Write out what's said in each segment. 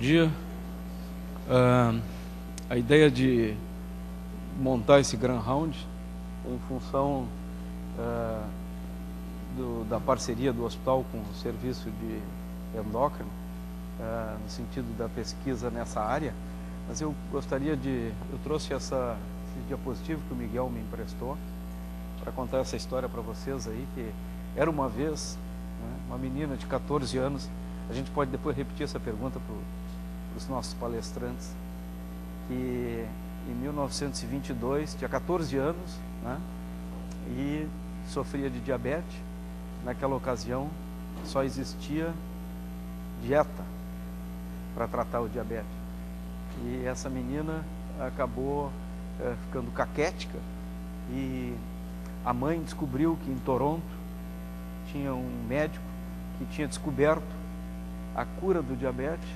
dia. A ideia de montar esse Grand Round em função da parceria do hospital com o serviço de endócrino, no sentido da pesquisa nessa área, mas eu trouxe esse diapositivo que o Miguel me emprestou para contar essa história para vocês aí, que era uma vez, né, uma menina de 14 anos. A gente pode depois repetir essa pergunta para os nossos palestrantes, que em 1922 tinha 14 anos, né, e sofria de diabetes. Naquela ocasião só existia dieta para tratar o diabetes, e essa menina acabou ficando caquética, e a mãe descobriu que em Toronto tinha um médico que tinha descoberto a cura do diabetes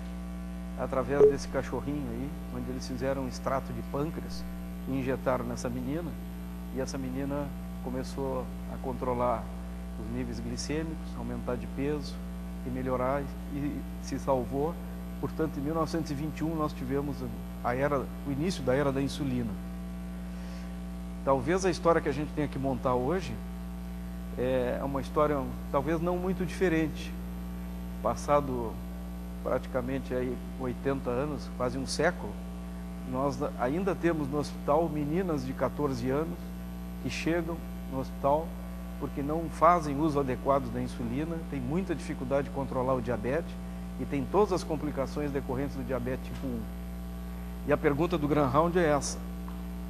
através desse cachorrinho aí, onde eles fizeram um extrato de pâncreas e injetaram nessa menina, e essa menina começou a controlar os níveis glicêmicos, aumentar de peso e melhorar, e se salvou. Portanto, em 1921 nós tivemos o início da era da insulina. Talvez a história que a gente tenha que montar hoje é uma história talvez não muito diferente. Passado praticamente aí 80 anos, quase um século, nós ainda temos no hospital meninas de 14 anos que chegam no hospital porque não fazem uso adequado da insulina, tem muita dificuldade de controlar o diabetes e tem todas as complicações decorrentes do diabetes tipo 1. E a pergunta do Grand Round é essa: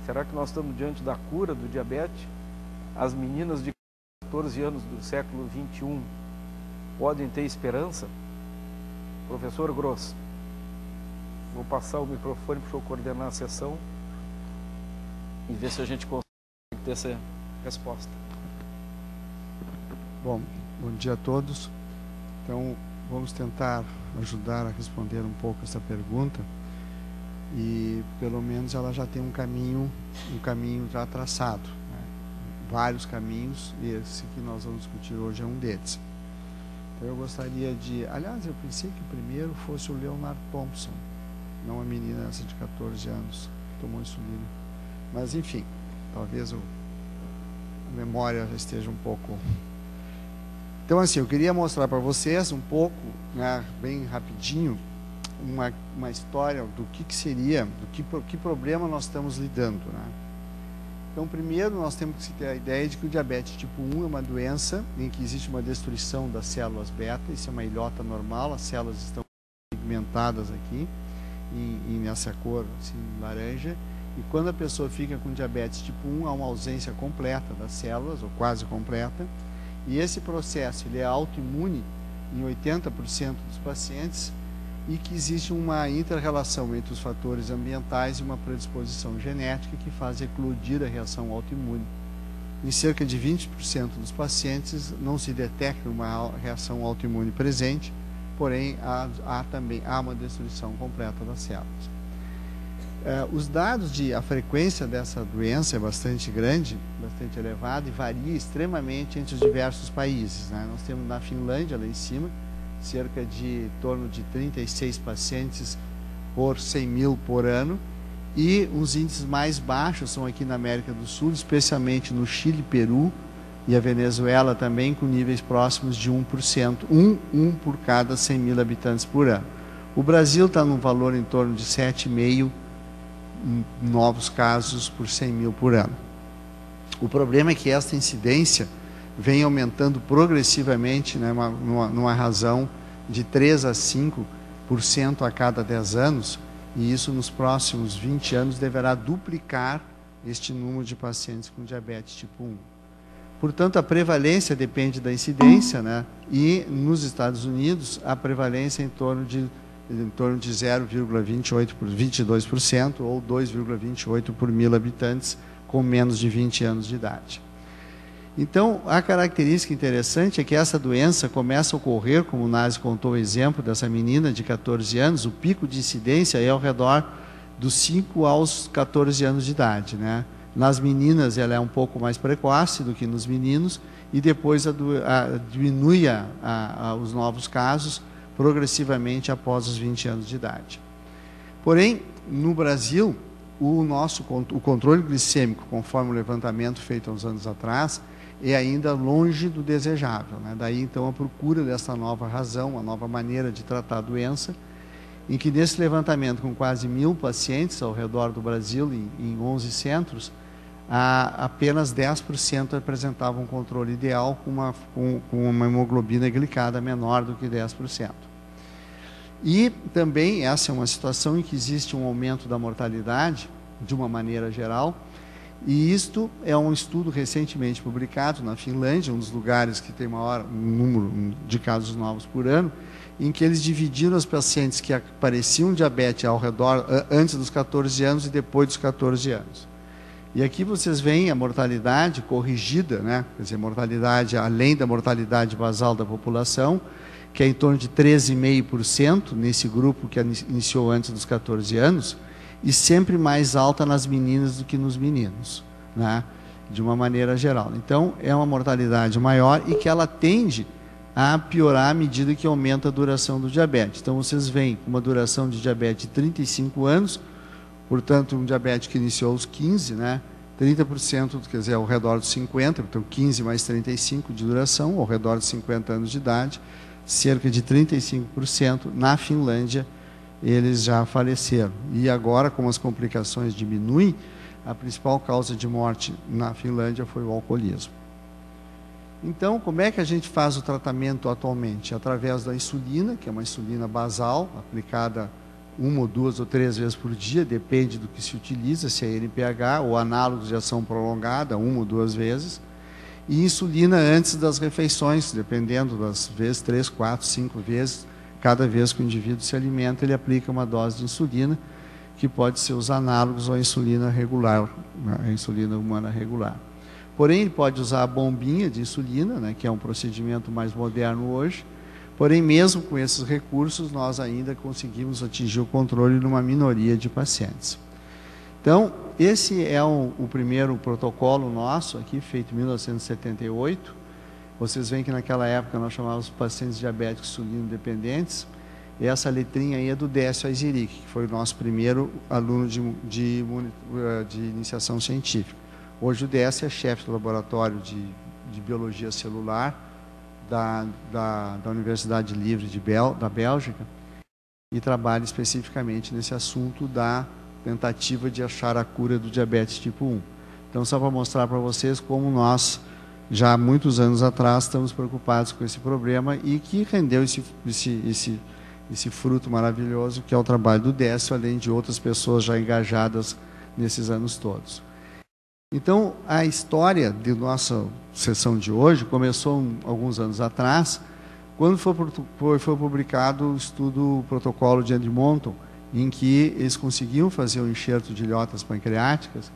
será que nós estamos diante da cura do diabetes? As meninas de 14 anos do século 21 podem ter esperança? Professor Gross, vou passar o microfone para o senhor coordenar a sessão e ver se a gente consegue ter essa resposta. Bom dia a todos. Então, vamos tentar ajudar a responder um pouco essa pergunta, e pelo menos ela já tem um caminho já traçado, né? Vários caminhos, e esse que nós vamos discutir hoje é um deles. Então eu gostaria aliás, eu pensei que o primeiro fosse o Leonard Thompson, não a menina essa de 14 anos que tomou insulina, mas enfim, talvez a memória já esteja um pouco... Então, assim, eu queria mostrar para vocês um pouco, né, bem rapidinho, uma história do que seria, do que problema nós estamos lidando, né? Então, primeiro, nós temos que ter a ideia de que o diabetes tipo 1 é uma doença em que existe uma destruição das células beta. Isso é uma ilhota normal, as células estão pigmentadas aqui, e nessa cor assim, laranja. E quando a pessoa fica com diabetes tipo 1, há uma ausência completa das células, ou quase completa. E esse processo ele é autoimune em 80% dos pacientes, e que existe uma inter-relação entre os fatores ambientais e uma predisposição genética que faz eclodir a reação autoimune. Em cerca de 20% dos pacientes não se detecta uma reação autoimune presente, porém há uma destruição completa das células. Os dados a frequência dessa doença é bastante grande, bastante elevada, e varia extremamente entre os diversos países, né? Nós temos na Finlândia, lá em cima, cerca de torno de 36 pacientes por 100 mil por ano, e os índices mais baixos são aqui na América do Sul, especialmente no Chile, Peru e a Venezuela também, com níveis próximos de 1%, um por cada 100 mil habitantes por ano. O Brasil está num valor em torno de 7,5 novos casos por 100 mil por ano. O problema é que esta incidência vem aumentando progressivamente, né, numa razão de 3 a 5% a cada 10 anos, e isso nos próximos 20 anos deverá duplicar este número de pacientes com diabetes tipo 1. Portanto, a prevalência depende da incidência, né, e nos Estados Unidos a prevalência é em torno de 0,28 por 22%, ou 2,28 por mil habitantes com menos de 20 anos de idade. Então, a característica interessante é que essa doença começa a ocorrer, como o Nazi contou o exemplo dessa menina de 14 anos, o pico de incidência é ao redor dos 5 aos 14 anos de idade, né? Nas meninas ela é um pouco mais precoce do que nos meninos, e depois diminui os novos casos progressivamente após os 20 anos de idade. Porém, no Brasil, o controle glicêmico, conforme o levantamento feito há uns anos atrás, é ainda longe do desejável, né? Daí, então, a procura dessa nova razão, uma nova maneira de tratar a doença, em que nesse levantamento, com quase 1.000 pacientes ao redor do Brasil, em 11 centros, apenas 10% apresentavam um controle ideal com uma hemoglobina glicada menor do que 10%. E também essa é uma situação em que existe um aumento da mortalidade, de uma maneira geral, e isto é um estudo recentemente publicado na Finlândia, um dos lugares que tem maior número de casos novos por ano, em que eles dividiram os pacientes que apareciam diabetes ao redor antes dos 14 anos e depois dos 14 anos. E aqui vocês veem a mortalidade corrigida, né? Quer dizer, mortalidade além da mortalidade basal da população, que é em torno de 13,5% nesse grupo que iniciou antes dos 14 anos, e sempre mais alta nas meninas do que nos meninos, né? De uma maneira geral. Então, é uma mortalidade maior e que ela tende a piorar à medida que aumenta a duração do diabetes. Então, vocês veem uma duração de diabetes de 35 anos, portanto, um diabetes que iniciou aos 15, né? 30%, quer dizer, ao redor dos 50, então 15 mais 35 de duração, ao redor de 50 anos de idade, cerca de 35%. Na Finlândia, eles já faleceram. E agora, como as complicações diminuem, a principal causa de morte na Finlândia foi o alcoolismo. Então, como é que a gente faz o tratamento atualmente? Através da insulina, que é uma insulina basal, aplicada 1 ou 2 ou 3 vezes por dia, depende do que se utiliza, se é NPH ou análogos de ação prolongada, 1 ou 2 vezes, e insulina antes das refeições, dependendo das vezes, 3, 4, 5 vezes, cada vez que o indivíduo se alimenta, ele aplica uma dose de insulina, que pode ser os análogos ou a insulina regular, a insulina humana regular. Porém, ele pode usar a bombinha de insulina, né, que é um procedimento mais moderno hoje. Porém, mesmo com esses recursos, nós ainda conseguimos atingir o controle numa minoria de pacientes. Então, esse é o primeiro protocolo nosso, aqui feito em 1978. Vocês veem que naquela época nós chamávamos pacientes diabéticos insulino dependentes. E essa letrinha aí é do Décio Aiziric, que foi o nosso primeiro aluno de iniciação científica. Hoje o Décio é chefe do laboratório de biologia celular da Universidade Livre da Bélgica e trabalha especificamente nesse assunto da tentativa de achar a cura do diabetes tipo 1. Então, só para mostrar para vocês como nós, já há muitos anos atrás, estamos preocupados com esse problema e que rendeu esse fruto maravilhoso, que é o trabalho do Décio, além de outras pessoas já engajadas nesses anos todos. Então, a história de nossa sessão de hoje começou alguns anos atrás, quando foi publicado o estudo, o protocolo de Edmonton, em que eles conseguiam fazer o enxerto de ilhotas pancreáticas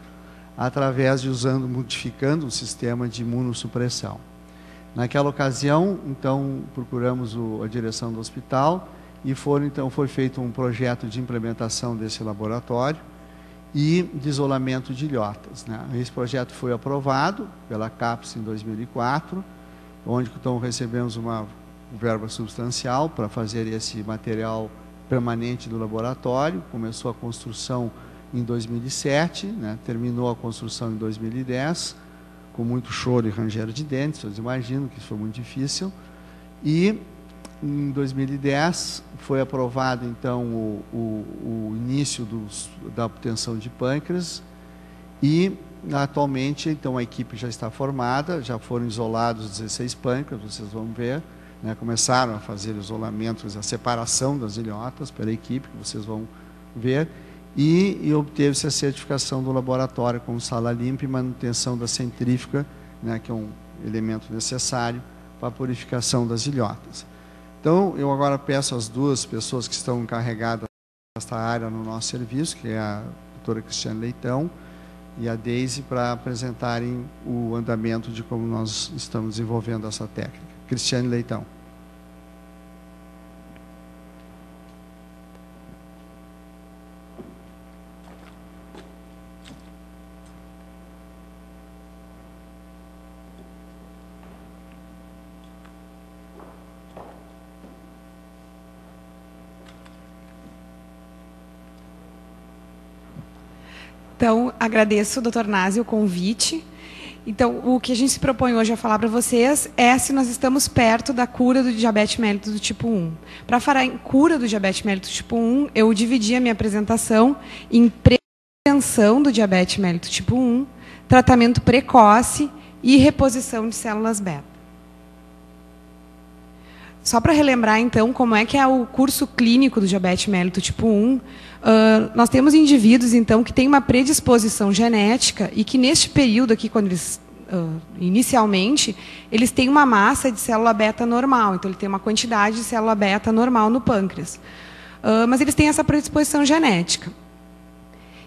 através de modificando um sistema de imunossupressão. Naquela ocasião, então, procuramos a direção do hospital e foi feito um projeto de implementação desse laboratório e de isolamento de ilhotas, né? Esse projeto foi aprovado pela CAPES em 2004, onde então recebemos uma verba substancial para fazer esse material permanente do laboratório. Começou a construção em 2007, né? Terminou a construção em 2010, com muito choro e ranger de dentes, vocês imaginam que isso foi muito difícil. E em 2010 foi aprovado então o início da obtenção de pâncreas e atualmente então a equipe já está formada, já foram isolados 16 pâncreas, vocês vão ver, né? Começaram a fazer isolamentos, a separação das ilhotas pela equipe, que vocês vão ver, e obteve-se a certificação do laboratório com sala limpa e manutenção da centrífuga, né? Que é um elemento necessário para a purificação das ilhotas. Então, eu agora peço às duas pessoas que estão encarregadas desta área no nosso serviço, que é a doutora Cristiane Leitão e a Deise, para apresentarem o andamento de como nós estamos desenvolvendo essa técnica. Cristiane Leitão. Então, agradeço, doutor Nazi, o convite. Então, o que a gente se propõe hoje a falar para vocês é se nós estamos perto da cura do diabetes mellitus do tipo 1. Para falar em cura do diabetes mellitus do tipo 1, eu dividi a minha apresentação em prevenção do diabetes mellitus tipo 1, tratamento precoce e reposição de células beta. Só para relembrar, então, como é que é o curso clínico do diabetes mellitus tipo 1, nós temos indivíduos, então, que têm uma predisposição genética e que, neste período aqui, quando eles, inicialmente, eles têm uma massa de célula beta normal. Então, ele tem uma quantidade de célula beta normal no pâncreas. Mas eles têm essa predisposição genética.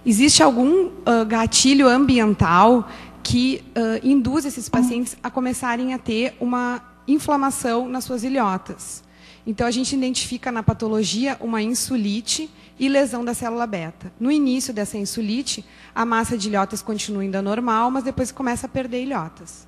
Existe algum gatilho ambiental que induz esses pacientes a começarem a ter uma inflamação nas suas ilhotas. Então, a gente identifica na patologia uma insulite e lesão da célula beta. No início dessa insulite, a massa de ilhotas continua ainda normal, mas depois começa a perder ilhotas.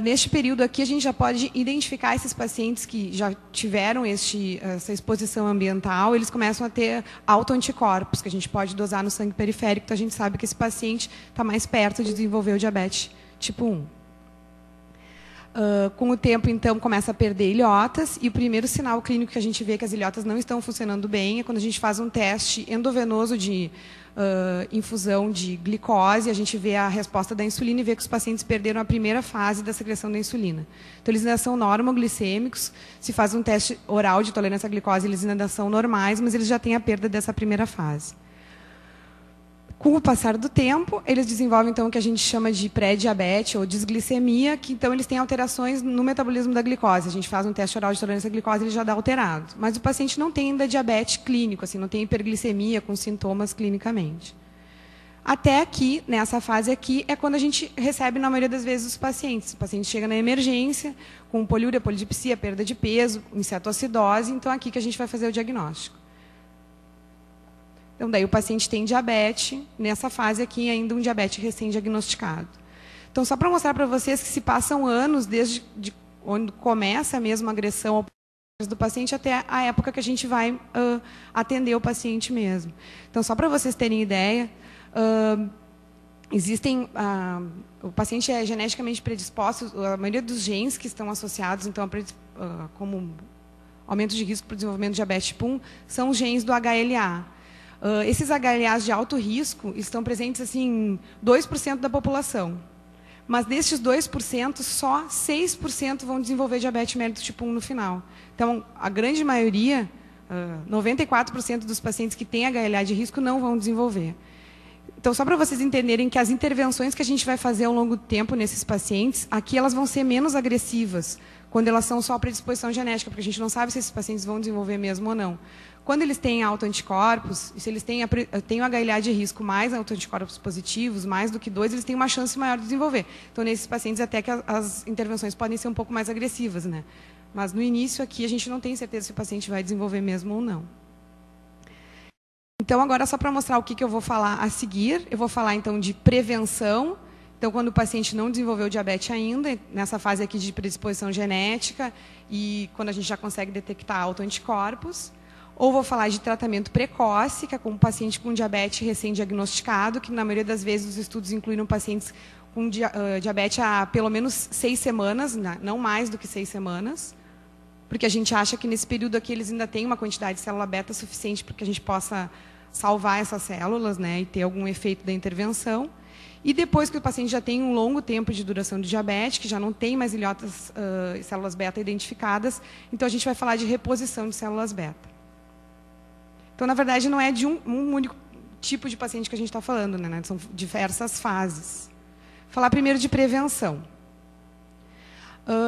Neste período aqui, a gente já pode identificar esses pacientes que já tiveram essa exposição ambiental, eles começam a ter autoanticorpos, que a gente pode dosar no sangue periférico, então a gente sabe que esse paciente está mais perto de desenvolver o diabetes tipo 1. Com o tempo, então, começa a perder ilhotas, e o primeiro sinal clínico que a gente vê que as ilhotas não estão funcionando bem é quando a gente faz um teste endovenoso de infusão de glicose, a gente vê a resposta da insulina e vê que os pacientes perderam a primeira fase da secreção da insulina. Então, eles ainda são normoglicêmicos, se faz um teste oral de tolerância à glicose, eles ainda são normais, mas eles já têm a perda dessa primeira fase. Com o passar do tempo, eles desenvolvem, então, o que a gente chama de pré-diabetes ou desglicemia, que, então, eles têm alterações no metabolismo da glicose. A gente faz um teste oral de tolerância à glicose, ele já dá alterado. Mas o paciente não tem ainda diabetes clínico, assim, não tem hiperglicemia com sintomas clinicamente. Até que, nessa fase aqui, é quando a gente recebe, na maioria das vezes, os pacientes. O paciente chega na emergência, com poliúria, polidipsia, perda de peso, cetoacidose, então, aqui que a gente vai fazer o diagnóstico. Então, daí o paciente tem diabetes, nessa fase aqui ainda um diabetes recém-diagnosticado. Então, só para mostrar para vocês que se passam anos desde onde começa mesmo a agressão ao do paciente até a época que a gente vai atender o paciente mesmo. Então, só para vocês terem ideia, o paciente é geneticamente predisposto, a maioria dos genes que estão associados, então, como aumento de risco para o desenvolvimento de diabetes tipo 1, são os genes do HLA. Esses HLAs de alto risco estão presentes assim, em 2% da população. Mas destes 2%, só 6% vão desenvolver diabetes mellitus tipo 1 no final. Então, a grande maioria, 94% dos pacientes que têm HLA de risco não vão desenvolver. Então, só para vocês entenderem que as intervenções que a gente vai fazer ao longo do tempo nesses pacientes, aqui elas vão ser menos agressivas, quando elas são só predisposição genética, porque a gente não sabe se esses pacientes vão desenvolver mesmo ou não. Quando eles têm autoanticorpos, se eles têm o HLA de risco mais autoanticorpos positivos, mais do que 2, eles têm uma chance maior de desenvolver. Então, nesses pacientes, até que as intervenções podem ser um pouco mais agressivas, né? Mas, no início, aqui, a gente não tem certeza se o paciente vai desenvolver mesmo ou não. Então, agora, só para mostrar o que eu vou falar a seguir, eu vou falar, então, de prevenção. Então, quando o paciente não desenvolveu diabetes ainda, nessa fase aqui de predisposição genética, e quando a gente já consegue detectar autoanticorpos. Ou vou falar de tratamento precoce, que é com um paciente com diabetes recém-diagnosticado, que na maioria das vezes os estudos incluíram pacientes com diabetes há pelo menos 6 semanas, não mais do que 6 semanas, porque a gente acha que nesse período aqui eles ainda têm uma quantidade de célula beta suficiente para que a gente possa salvar essas células, né, e ter algum efeito da intervenção. E depois que o paciente já tem um longo tempo de duração de diabetes, que já não tem mais ilhotas e células beta identificadas, então a gente vai falar de reposição de células beta. Então, na verdade, não é de um único tipo de paciente que a gente está falando, né? São diversas fases. Vou falar primeiro de prevenção.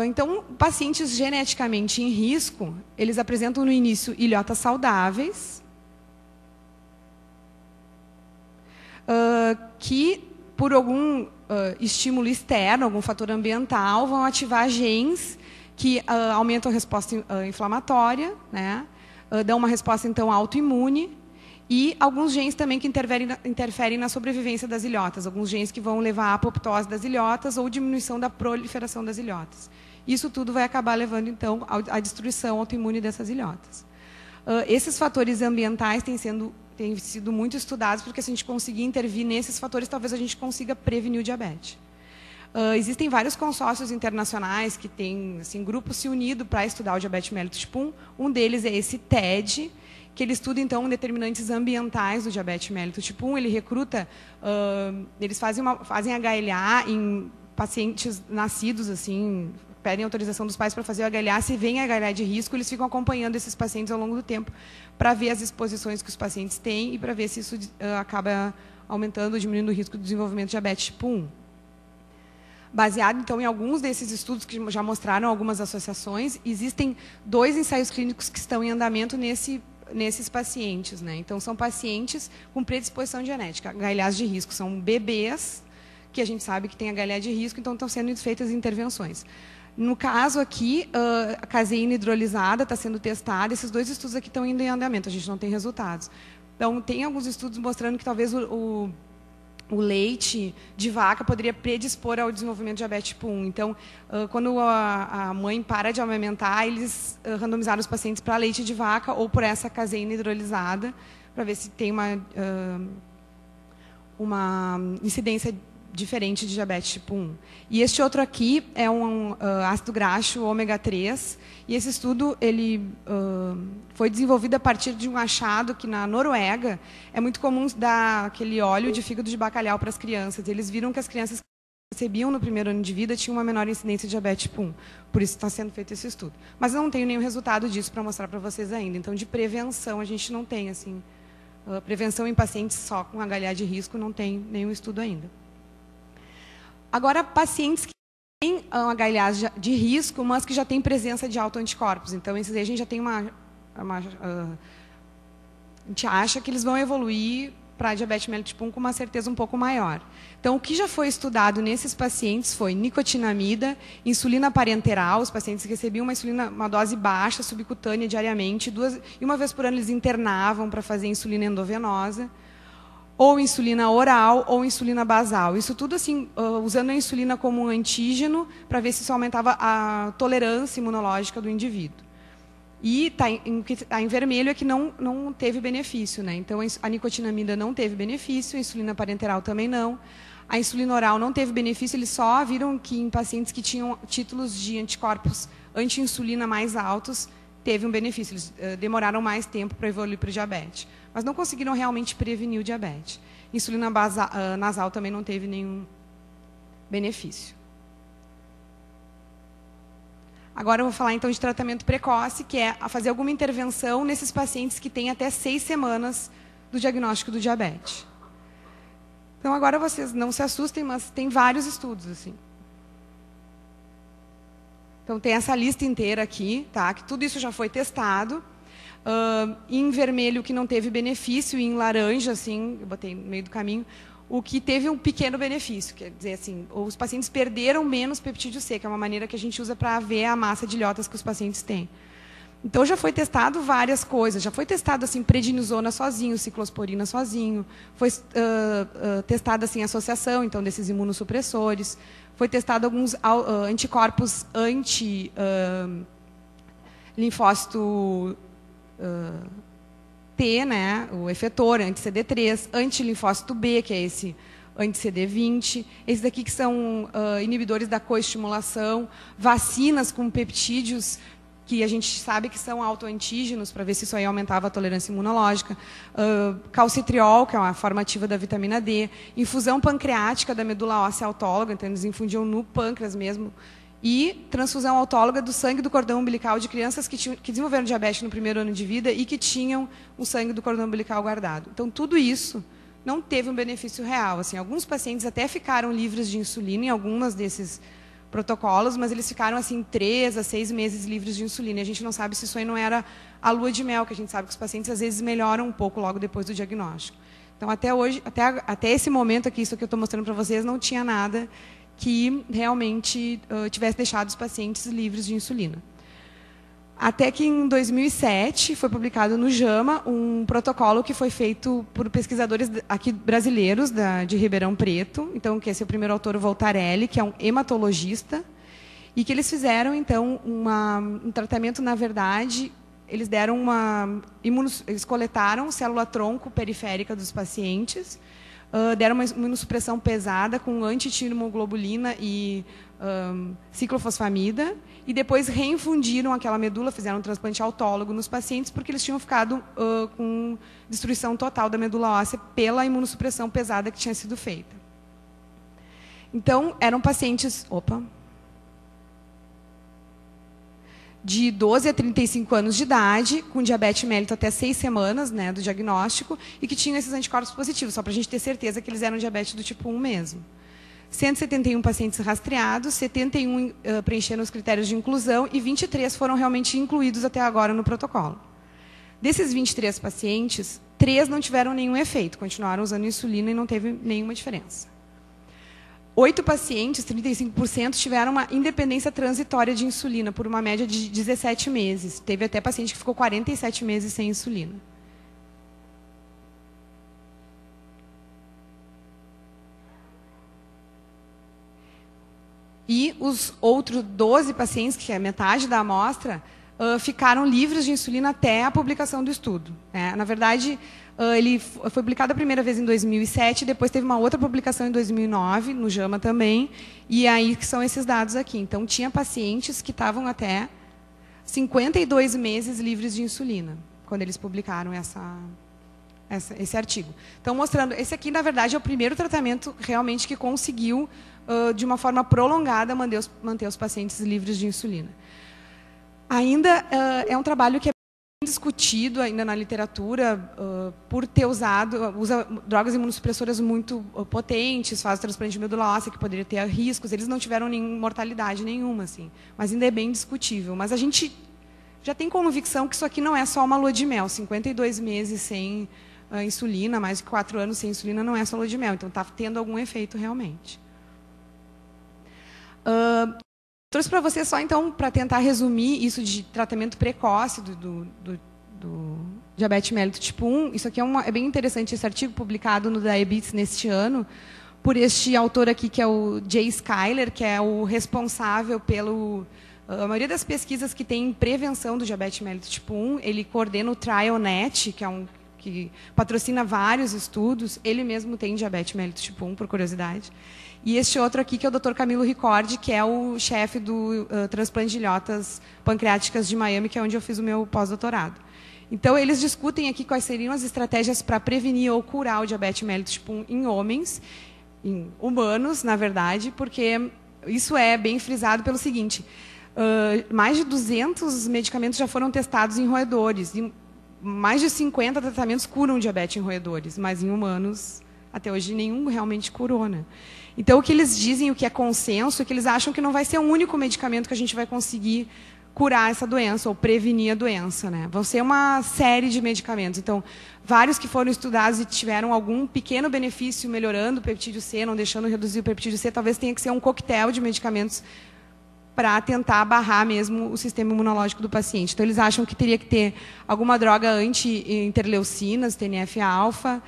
Então, pacientes geneticamente em risco, eles apresentam no início ilhotas saudáveis, que, por algum estímulo externo, algum fator ambiental, vão ativar genes que aumentam a resposta inflamatória, né? Dão uma resposta, então, autoimune, e alguns genes também que interferem na sobrevivência das ilhotas, alguns genes que vão levar à apoptose das ilhotas ou diminuição da proliferação das ilhotas. Isso tudo vai acabar levando, então, à destruição autoimune dessas ilhotas. Esses fatores ambientais têm sido têm sido muito estudados, porque se a gente conseguir intervir nesses fatores, talvez a gente consiga prevenir o diabetes. Existem vários consórcios internacionais que têm assim, grupos se unidos para estudar o diabetes mellitus tipo 1. Um deles é esse TED, que ele estuda, então, determinantes ambientais do diabetes mellitus tipo 1. Ele recruta, eles fazem HLA em pacientes nascidos, assim, pedem autorização dos pais para fazer o HLA. Se vem HLA de risco, eles ficam acompanhando esses pacientes ao longo do tempo para ver as exposições que os pacientes têm e para ver se isso acaba aumentando ou diminuindo o risco do desenvolvimento de diabetes tipo 1. Baseado, então, em alguns desses estudos que já mostraram algumas associações, existem 2 ensaios clínicos que estão em andamento nesses pacientes, né? Então, são pacientes com predisposição genética, HLAs de risco. São bebês que a gente sabe que tem HLA de risco, então estão sendo feitas intervenções. No caso aqui, a caseína hidrolisada está sendo testada. Esses 2 estudos aqui estão indo em andamento, a gente não tem resultados. Então, tem alguns estudos mostrando que talvez o leite de vaca poderia predispor ao desenvolvimento de diabetes tipo 1. Então, quando a mãe para de amamentar, eles randomizaram os pacientes para leite de vaca ou por essa caseína hidrolisada, para ver se tem uma incidência diferente de diabetes tipo 1. E este outro aqui é um ácido graxo ômega 3, e esse estudo ele, foi desenvolvido a partir de um achado que na Noruega é muito comum dar aquele óleo de fígado de bacalhau para as crianças. Eles viram que as crianças que recebiam no primeiro ano de vida tinham uma menor incidência de diabetes tipo 1. Por isso está sendo feito esse estudo. Mas eu não tenho nenhum resultado disso para mostrar para vocês ainda. Então, de prevenção, a gente não tem, assim, prevenção em pacientes só com HLA de risco, não tem nenhum estudo ainda. Agora, pacientes que têm HLAs de risco, mas que já têm presença de autoanticorpos. Então, esses aí a gente já tem a gente acha que eles vão evoluir para diabetes mellitus tipo 1 com uma certeza um pouco maior. Então, o que já foi estudado nesses pacientes foi nicotinamida, insulina parenteral. Os pacientes recebiam uma dose baixa, subcutânea, diariamente. E uma vez por ano eles internavam para fazer insulina endovenosa, ou insulina oral, ou insulina basal. Isso tudo assim, usando a insulina como um antígeno, para ver se isso aumentava a tolerância imunológica do indivíduo. E o que está em vermelho é que não teve benefício, né? Então, a nicotinamida não teve benefício, a insulina parenteral também não. A insulina oral não teve benefício, eles só viram que em pacientes que tinham títulos de anticorpos anti-insulina mais altos, teve um benefício. Eles demoraram mais tempo para evoluir para o diabetes. Mas não conseguiram realmente prevenir o diabetes. Insulina nasal também não teve nenhum benefício. Agora eu vou falar então de tratamento precoce, que é fazer alguma intervenção nesses pacientes que têm até 6 semanas do diagnóstico do diabetes. Então agora vocês não se assustem, mas tem vários estudos assim. Então tem essa lista inteira aqui, tá? Que tudo isso já foi testado. Em vermelho que não teve benefício, e em laranja, assim, eu botei no meio do caminho, o que teve um pequeno benefício. Quer dizer, assim, os pacientes perderam menos peptídeo C, que é uma maneira que a gente usa para ver a massa de ilhotas que os pacientes têm. Então, já foi testado várias coisas. Já foi testado, assim, prednisona sozinho, ciclosporina sozinho. Foi testada, assim, associação, então, desses imunossupressores. Foi testado alguns anticorpos anti-linfócito T, né, o efetor, anti-CD3, anti-linfócito B, que é esse anti-CD20, esses daqui que são inibidores da coestimulação, vacinas com peptídeos, que a gente sabe que são autoantígenos, para ver se isso aí aumentava a tolerância imunológica, calcitriol, que é uma forma ativa da vitamina D, infusão pancreática da medula óssea autóloga, então eles infundiam no pâncreas mesmo, e transfusão autóloga do sangue do cordão umbilical de crianças que desenvolveram diabetes no primeiro ano de vida e que tinham o sangue do cordão umbilical guardado. Então, tudo isso não teve um benefício real. Assim, alguns pacientes até ficaram livres de insulina em algumas desses protocolos, mas eles ficaram assim 3 a 6 meses livres de insulina. E a gente não sabe se isso aí não era a lua de mel, que a gente sabe que os pacientes às vezes melhoram um pouco logo depois do diagnóstico. Então, até hoje, até esse momento aqui, isso que eu estou mostrando para vocês, não tinha nada que realmente tivesse deixado os pacientes livres de insulina. Até que em 2007 foi publicado no JAMA um protocolo que foi feito por pesquisadores aqui brasileiros de Ribeirão Preto, então que esse é o primeiro autor, o Voltarelli, que é um hematologista, e que eles fizeram então um tratamento, na verdade, eles deram eles coletaram célula-tronco periférica dos pacientes, deram uma imunossupressão pesada com antitimoglobulina e ciclofosfamida, e depois reinfundiram aquela medula, fizeram um transplante autólogo nos pacientes, porque eles tinham ficado com destruição total da medula óssea pela imunossupressão pesada que tinha sido feita. Então, eram pacientes de 12 a 35 anos de idade, com diabetes mellitus até 6 semanas, né, do diagnóstico, e que tinham esses anticorpos positivos, só para a gente ter certeza que eles eram diabetes do tipo 1 mesmo. 171 pacientes rastreados, 71 preencheram os critérios de inclusão e 23 foram realmente incluídos até agora no protocolo. Desses 23 pacientes, 3 não tiveram nenhum efeito, continuaram usando insulina e não teve nenhuma diferença. 8 pacientes, 35%, tiveram uma independência transitória de insulina, por uma média de 17 meses. Teve até paciente que ficou 47 meses sem insulina. E os outros 12 pacientes, que é metade da amostra, ficaram livres de insulina até a publicação do estudo. Na verdade, ele foi publicado a primeira vez em 2007, depois teve uma outra publicação em 2009, no JAMA também, e aí que são esses dados aqui. Então, tinha pacientes que estavam até 52 meses livres de insulina, quando eles publicaram esse artigo. Então, mostrando, esse aqui, na verdade, é o primeiro tratamento realmente que conseguiu, de uma forma prolongada, manter os pacientes livres de insulina. Ainda é um trabalho que é bem discutido ainda na literatura, por ter usa drogas imunossupressoras muito potentes, faz transplante de medula óssea, que poderia ter riscos. Eles não tiveram mortalidade nenhuma, assim, mas ainda é bem discutível. Mas a gente já tem convicção que isso aqui não é só uma lua de mel. 52 meses sem insulina, mais de 4 anos sem insulina, não é só lua de mel. Então, está tendo algum efeito realmente. Trouxe para você só, então, para tentar resumir isso de tratamento precoce do diabetes mellitus tipo 1. Isso aqui é bem interessante, esse artigo publicado no Diabetes neste ano, por este autor aqui, que é o Jay Skyler, que é o responsável pelo... A maioria das pesquisas que tem prevenção do diabetes mellitus tipo 1, ele coordena o TrialNet, que patrocina vários estudos. Ele mesmo tem diabetes mellitus tipo 1, por curiosidade. E este outro aqui, que é o Dr. Camilo Ricordi, que é o chefe do transplante de ilhotas pancreáticas de Miami, que é onde eu fiz o meu pós-doutorado. Então, eles discutem aqui quais seriam as estratégias para prevenir ou curar o diabetes mellitus tipo 1 em homens, em humanos, na verdade, porque isso é bem frisado pelo seguinte: mais de 200 medicamentos já foram testados em roedores, e mais de 50 tratamentos curam diabetes em roedores, mas em humanos, até hoje, nenhum realmente curou, né? Então, o que eles dizem, o que é consenso, é que eles acham que não vai ser um único medicamento que a gente vai conseguir curar essa doença ou prevenir a doença, né? Vão ser uma série de medicamentos. Então, vários que foram estudados e tiveram algum pequeno benefício melhorando o peptídeo C, não deixando reduzir o peptídeo C, talvez tenha que ser um coquetel de medicamentos para tentar barrar mesmo o sistema imunológico do paciente. Então, eles acham que teria que ter alguma droga anti-interleucinas, TNF-alfa,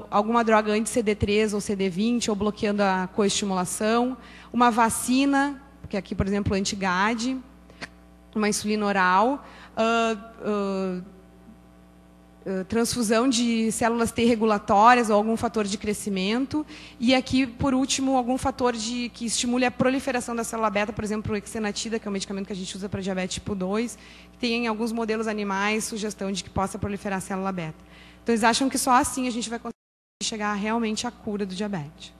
alguma droga anti-CD3 ou CD20, ou bloqueando a coestimulação, uma vacina, que aqui, por exemplo, anti-GAD, uma insulina oral, transfusão de células T regulatórias ou algum fator de crescimento, e aqui, por último, algum fator que estimule a proliferação da célula beta, por exemplo, o exenatida, que é um medicamento que a gente usa para diabetes tipo 2, que tem em alguns modelos animais sugestão de que possa proliferar a célula beta. Então, eles acham que só assim a gente vai conseguir chegar realmente à cura do diabetes.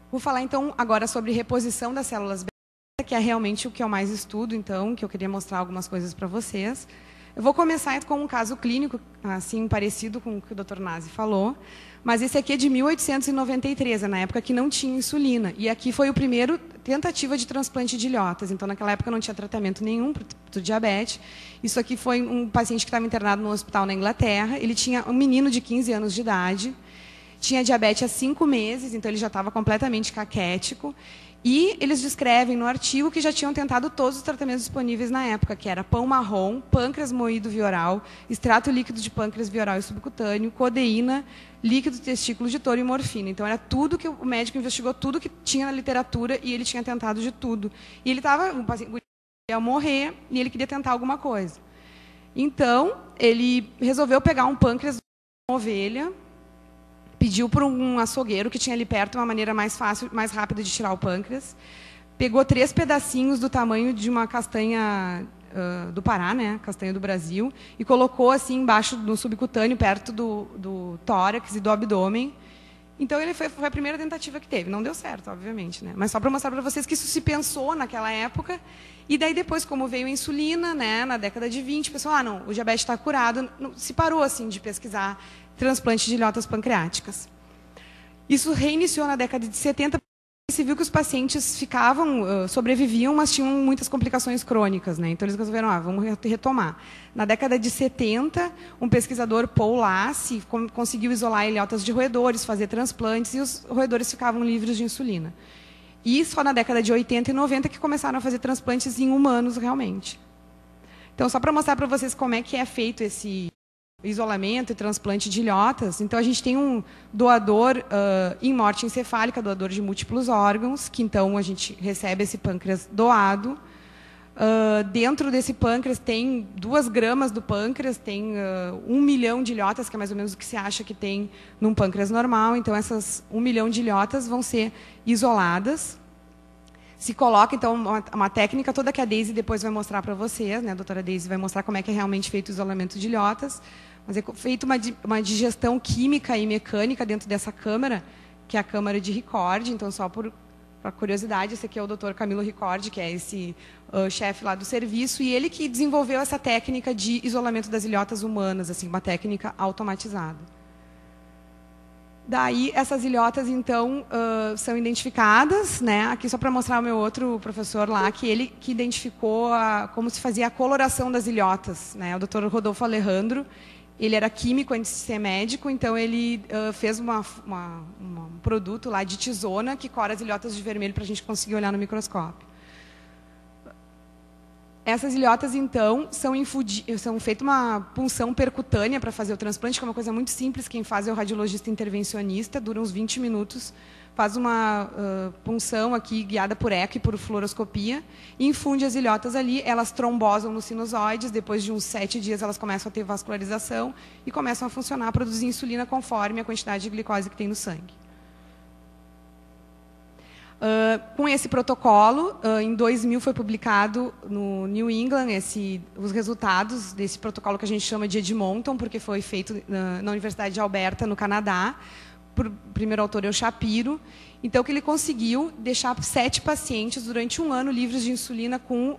Vou falar, então, agora sobre reposição das células beta, que é realmente o que eu mais estudo, então, que eu queria mostrar algumas coisas para vocês. Eu vou começar com um caso clínico, assim, parecido com o que o Dr. Nazi falou, mas esse aqui é de 1893, na época que não tinha insulina. E aqui foi o primeiro tentativa de transplante de ilhotas. Então, naquela época não tinha tratamento nenhum para o diabetes. Isso aqui foi um paciente que estava internado no hospital na Inglaterra. Ele tinha um menino de 15 anos de idade, tinha diabetes há 5 meses, então ele já estava completamente caquético. E eles descrevem no artigo que já tinham tentado todos os tratamentos disponíveis na época, que era pão marrom, pâncreas moído via oral, extrato líquido de pâncreas via oral e subcutâneo, codeína, líquido de testículo de touro e morfina. Então, era tudo que o médico investigou, tudo que tinha na literatura, e ele tinha tentado de tudo. E ele estava, ia morrer e ele queria tentar alguma coisa. Então, ele resolveu pegar um pâncreas de uma ovelha, pediu para um açougueiro que tinha ali perto uma maneira mais fácil, mais rápida de tirar o pâncreas, pegou 3 pedacinhos do tamanho de uma castanha do Pará, né, castanha do Brasil, e colocou assim embaixo no subcutâneo, perto do tórax e do abdômen. Então, ele foi a primeira tentativa que teve. Não deu certo, obviamente, né? Mas só para mostrar para vocês que isso se pensou naquela época. E daí, depois, como veio a insulina, né, na década de 20, o pessoal, não, o diabetes está curado. Se parou assim, de pesquisar transplante de ilhotas pancreáticas. Isso reiniciou na década de 70, se viu que os pacientes sobreviviam, mas tinham muitas complicações crônicas, né? Então, eles resolveram, vamos retomar. Na década de 70, um pesquisador, Paul Lassi, conseguiu isolar ilhotas de roedores, fazer transplantes, e os roedores ficavam livres de insulina. E só na década de 80 e 90 que começaram a fazer transplantes em humanos, realmente. Então, só para mostrar para vocês como é que é feito esse isolamento e transplante de ilhotas. Então, a gente tem um doador em morte encefálica, doador de múltiplos órgãos, que então a gente recebe esse pâncreas doado. Dentro desse pâncreas tem 2 gramas do pâncreas, tem 1 milhão de ilhotas, que é mais ou menos o que se acha que tem num pâncreas normal. Então, essas 1 milhão de ilhotas vão ser isoladas. Se coloca, então, uma técnica toda que a Daisy depois vai mostrar para vocês, né? A doutora Daisy vai mostrar como é que é realmente feito o isolamento de ilhotas. Mas é feita uma digestão química e mecânica dentro dessa câmara, que é a câmara de Ricord. Então, só por curiosidade, esse aqui é o Dr. Camilo Ricord, que é esse chefe lá do serviço, e ele que desenvolveu essa técnica de isolamento das ilhotas humanas, assim, uma técnica automatizada. Daí, essas ilhotas, então, são identificadas, né? Aqui só para mostrar o meu outro professor lá, que ele que identificou como se fazia a coloração das ilhotas, né? O Dr. Rodolfo Alejandro. Ele era químico antes de ser médico, então ele fez um produto lá de tisona que cora as ilhotas de vermelho para a gente conseguir olhar no microscópio. Essas ilhotas, então, são feita uma punção percutânea para fazer o transplante, que é uma coisa muito simples. Quem faz é o radiologista intervencionista, dura uns 20 minutos, faz uma punção aqui guiada por eco e por fluoroscopia, e infunde as ilhotas ali, elas trombosam nos sinusoides, depois de uns 7 dias elas começam a ter vascularização e começam a funcionar, a produzir insulina conforme a quantidade de glicose que tem no sangue. Com esse protocolo, em 2000 foi publicado no New England os resultados desse protocolo que a gente chama de Edmonton, porque foi feito na Universidade de Alberta, no Canadá. O primeiro autor é o Shapiro. Então, que ele conseguiu deixar 7 pacientes durante 1 ano livres de insulina com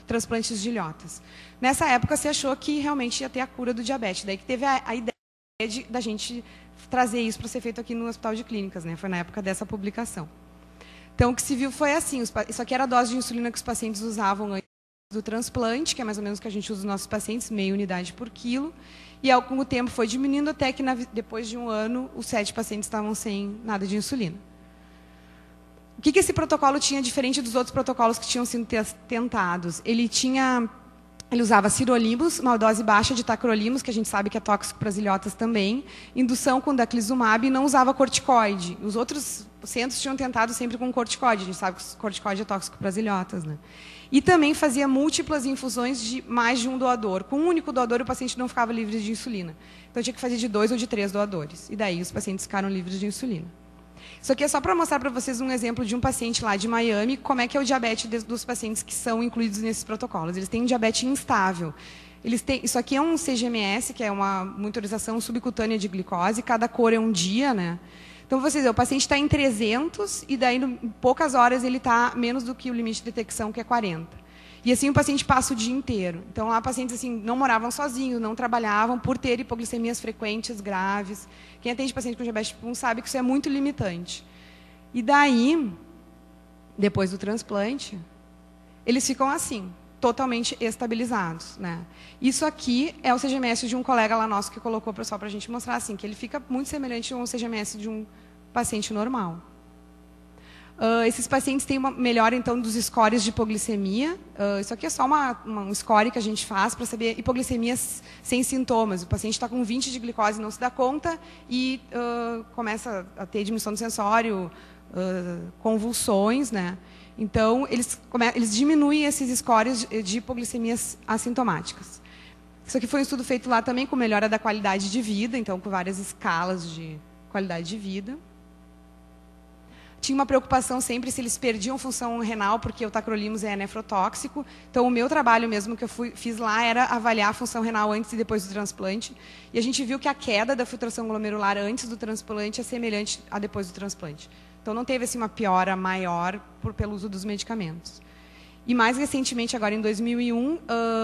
transplantes de ilhotas. Nessa época, se achou que realmente ia ter a cura do diabetes. Daí que teve a ideia da gente trazer isso para ser feito aqui no Hospital de Clínicas, né? Foi na época dessa publicação. Então, o que se viu foi assim, isso aqui era a dose de insulina que os pacientes usavam antes do transplante, que é mais ou menos o que a gente usa nos nossos pacientes, meia unidade por quilo. E, com o tempo, foi diminuindo até que, depois de 1 ano, os 7 pacientes estavam sem nada de insulina. O que esse protocolo tinha diferente dos outros protocolos que tinham sido tentados? Ele usava sirolimus, uma dose baixa de tacrolimus, que a gente sabe que é tóxico para as ilhotas também, indução com daclizumab, e não usava corticoide. Os outros centros tinham tentado sempre com corticoide, a gente sabe que o corticoide é tóxico para as ilhotas, né? E também fazia múltiplas infusões de mais de um doador. Com um único doador, o paciente não ficava livre de insulina. Então, tinha que fazer de 2 ou de 3 doadores. E daí, os pacientes ficaram livres de insulina. Isso aqui é só para mostrar para vocês um exemplo de um paciente lá de Miami, como é que é o diabetes dos pacientes que são incluídos nesses protocolos. Eles têm um diabetes instável. Isso aqui é um CGMS, que é uma monitorização subcutânea de glicose, cada cor é um dia, né? Então, vocês veem, o paciente está em 300 e daí, em poucas horas, ele está menos do que o limite de detecção, que é 40. E assim o paciente passa o dia inteiro. Então, lá pacientes assim, não moravam sozinhos, não trabalhavam, por ter hipoglicemias frequentes, graves. Quem atende paciente com diabetes tipo 1 sabe que isso é muito limitante. E daí, depois do transplante, eles ficam assim, totalmente estabilizados, né? Isso aqui é o CGMS de um colega lá nosso que colocou só para a gente mostrar assim, que ele fica muito semelhante ao CGMS de um paciente normal. Esses pacientes têm uma melhora, então, dos scores de hipoglicemia. Isso aqui é só um score que a gente faz para saber hipoglicemia sem sintomas. O paciente está com 20 de glicose e não se dá conta e começa a ter diminuição do sensório, convulsões, né? Então, eles diminuem esses scores de hipoglicemias assintomáticas. Isso aqui foi um estudo feito lá também com melhora da qualidade de vida, então com várias escalas de qualidade de vida. Tinha uma preocupação sempre se eles perdiam função renal, porque o tacrolimus é nefrotóxico. Então, o meu trabalho mesmo que eu fiz lá era avaliar a função renal antes e depois do transplante. E a gente viu que a queda da filtração glomerular antes do transplante é semelhante a depois do transplante. Então, não teve assim, uma piora maior pelo uso dos medicamentos. E mais recentemente, agora em 2001,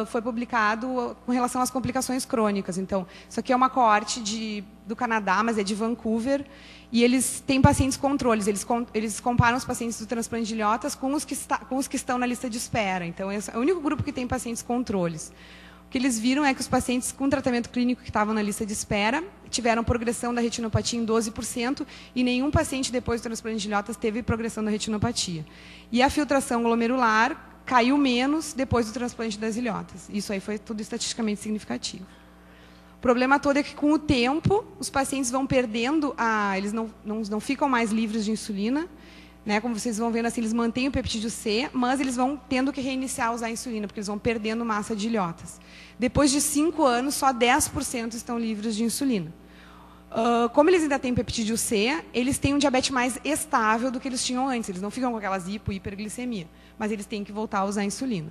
foi publicado com relação às complicações crônicas. Então, isso aqui é uma coorte do Canadá, mas é de Vancouver, e eles têm pacientes controles. Eles comparam os pacientes do transplante de ilhotas com os que estão na lista de espera. Então, esse é o único grupo que tem pacientes controles. O que eles viram é que os pacientes com tratamento clínico que estavam na lista de espera tiveram progressão da retinopatia em 12%, e nenhum paciente depois do transplante de ilhotas teve progressão da retinopatia. E a filtração glomerular caiu menos depois do transplante das ilhotas. Isso aí foi tudo estatisticamente significativo. O problema todo é que, com o tempo, os pacientes vão perdendo, eles não ficam mais livres de insulina, né? Como vocês vão vendo, assim, eles mantêm o peptídeo C, mas eles vão tendo que reiniciar a usar a insulina, porque eles vão perdendo massa de ilhotas. Depois de 5 anos, só 10% estão livres de insulina. Como eles ainda têm peptídeo C, eles têm um diabetes mais estável do que eles tinham antes. Eles não ficam com aquelas hiperglicemia, mas eles têm que voltar a usar a insulina.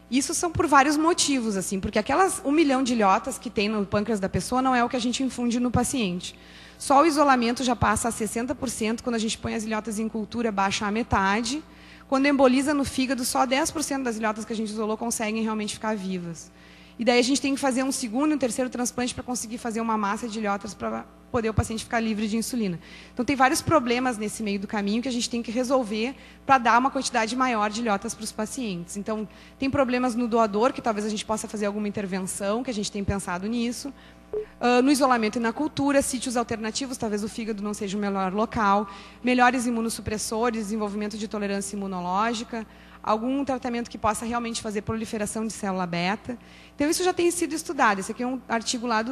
Isso são por vários motivos, assim, porque aquelas 1 milhão de ilhotas que tem no pâncreas da pessoa não é o que a gente infunde no paciente. Só o isolamento já passa a 60%, quando a gente põe as ilhotas em cultura, baixa a metade. Quando emboliza no fígado, só 10% das ilhotas que a gente isolou conseguem realmente ficar vivas. E daí a gente tem que fazer um segundo e um terceiro transplante para conseguir fazer uma massa de ilhotas para poder o paciente ficar livre de insulina. Então, tem vários problemas nesse meio do caminho que a gente tem que resolver para dar uma quantidade maior de ilhotas para os pacientes. Então, tem problemas no doador, que talvez a gente possa fazer alguma intervenção, que a gente tem pensado nisso. No isolamento e na cultura, sítios alternativos, talvez o fígado não seja o melhor local. Melhores imunossupressores, desenvolvimento de tolerância imunológica. Algum tratamento que possa realmente fazer proliferação de célula beta. Então, isso já tem sido estudado. Esse aqui é um artigo lá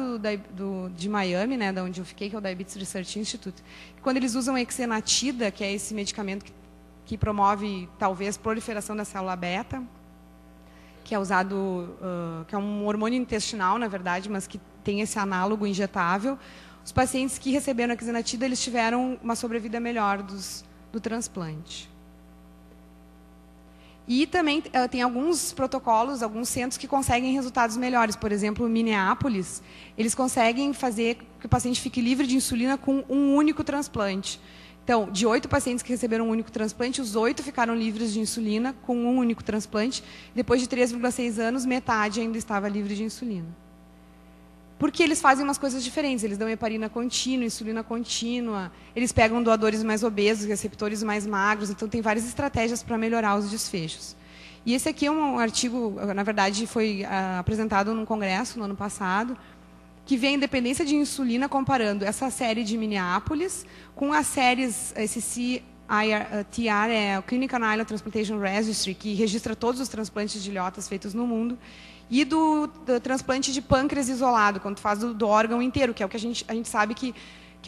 de Miami, né, da onde eu fiquei, que é o Diabetes Research Institute. Quando eles usam exenatida, que é esse medicamento que promove, talvez, proliferação da célula beta, que é usado, que é um hormônio intestinal, na verdade, mas que tem esse análogo injetável. Os pacientes que receberam exenatida, eles tiveram uma sobrevida melhor do transplante. E também tem alguns protocolos, alguns centros que conseguem resultados melhores. Por exemplo, Minneapolis, eles conseguem fazer que o paciente fique livre de insulina com um único transplante. Então, de 8 pacientes que receberam um único transplante, os 8 ficaram livres de insulina com um único transplante. Depois de 3,6 anos, metade ainda estava livre de insulina. Porque eles fazem umas coisas diferentes. Eles dão heparina contínua, insulina contínua. Eles pegam doadores mais obesos, receptores mais magros. Então, tem várias estratégias para melhorar os desfechos. E esse aqui é um artigo, na verdade, foi apresentado num congresso no ano passado, que vê a independência de insulina comparando essa série de Minneapolis com as séries, esse CITR, é o Clinical Island Transplantation Registry, que registra todos os transplantes de ilhotas feitos no mundo, e do transplante de pâncreas isolado, quando faz do órgão inteiro, que é o que a gente sabe que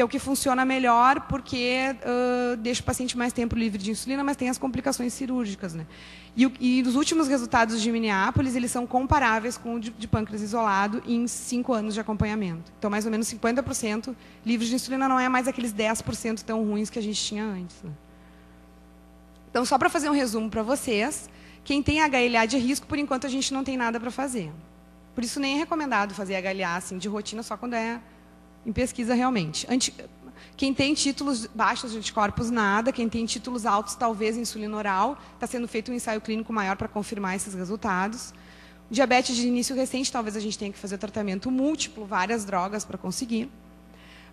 é o que funciona melhor, porque deixa o paciente mais tempo livre de insulina, mas tem as complicações cirúrgicas, né? E os últimos resultados de Minneapolis, eles são comparáveis com o de pâncreas isolado em 5 anos de acompanhamento. Então, mais ou menos 50% livres de insulina, não é mais aqueles 10% tão ruins que a gente tinha antes, né? Então, só para fazer um resumo para vocês, quem tem HLA de risco, por enquanto, a gente não tem nada para fazer. Por isso, nem é recomendado fazer HLA assim, de rotina, só quando é em pesquisa realmente. Quem tem títulos baixos de anticorpos, nada. Quem tem títulos altos, talvez insulina oral. Está sendo feito um ensaio clínico maior para confirmar esses resultados. Diabetes de início recente, talvez a gente tenha que fazer tratamento múltiplo, várias drogas para conseguir.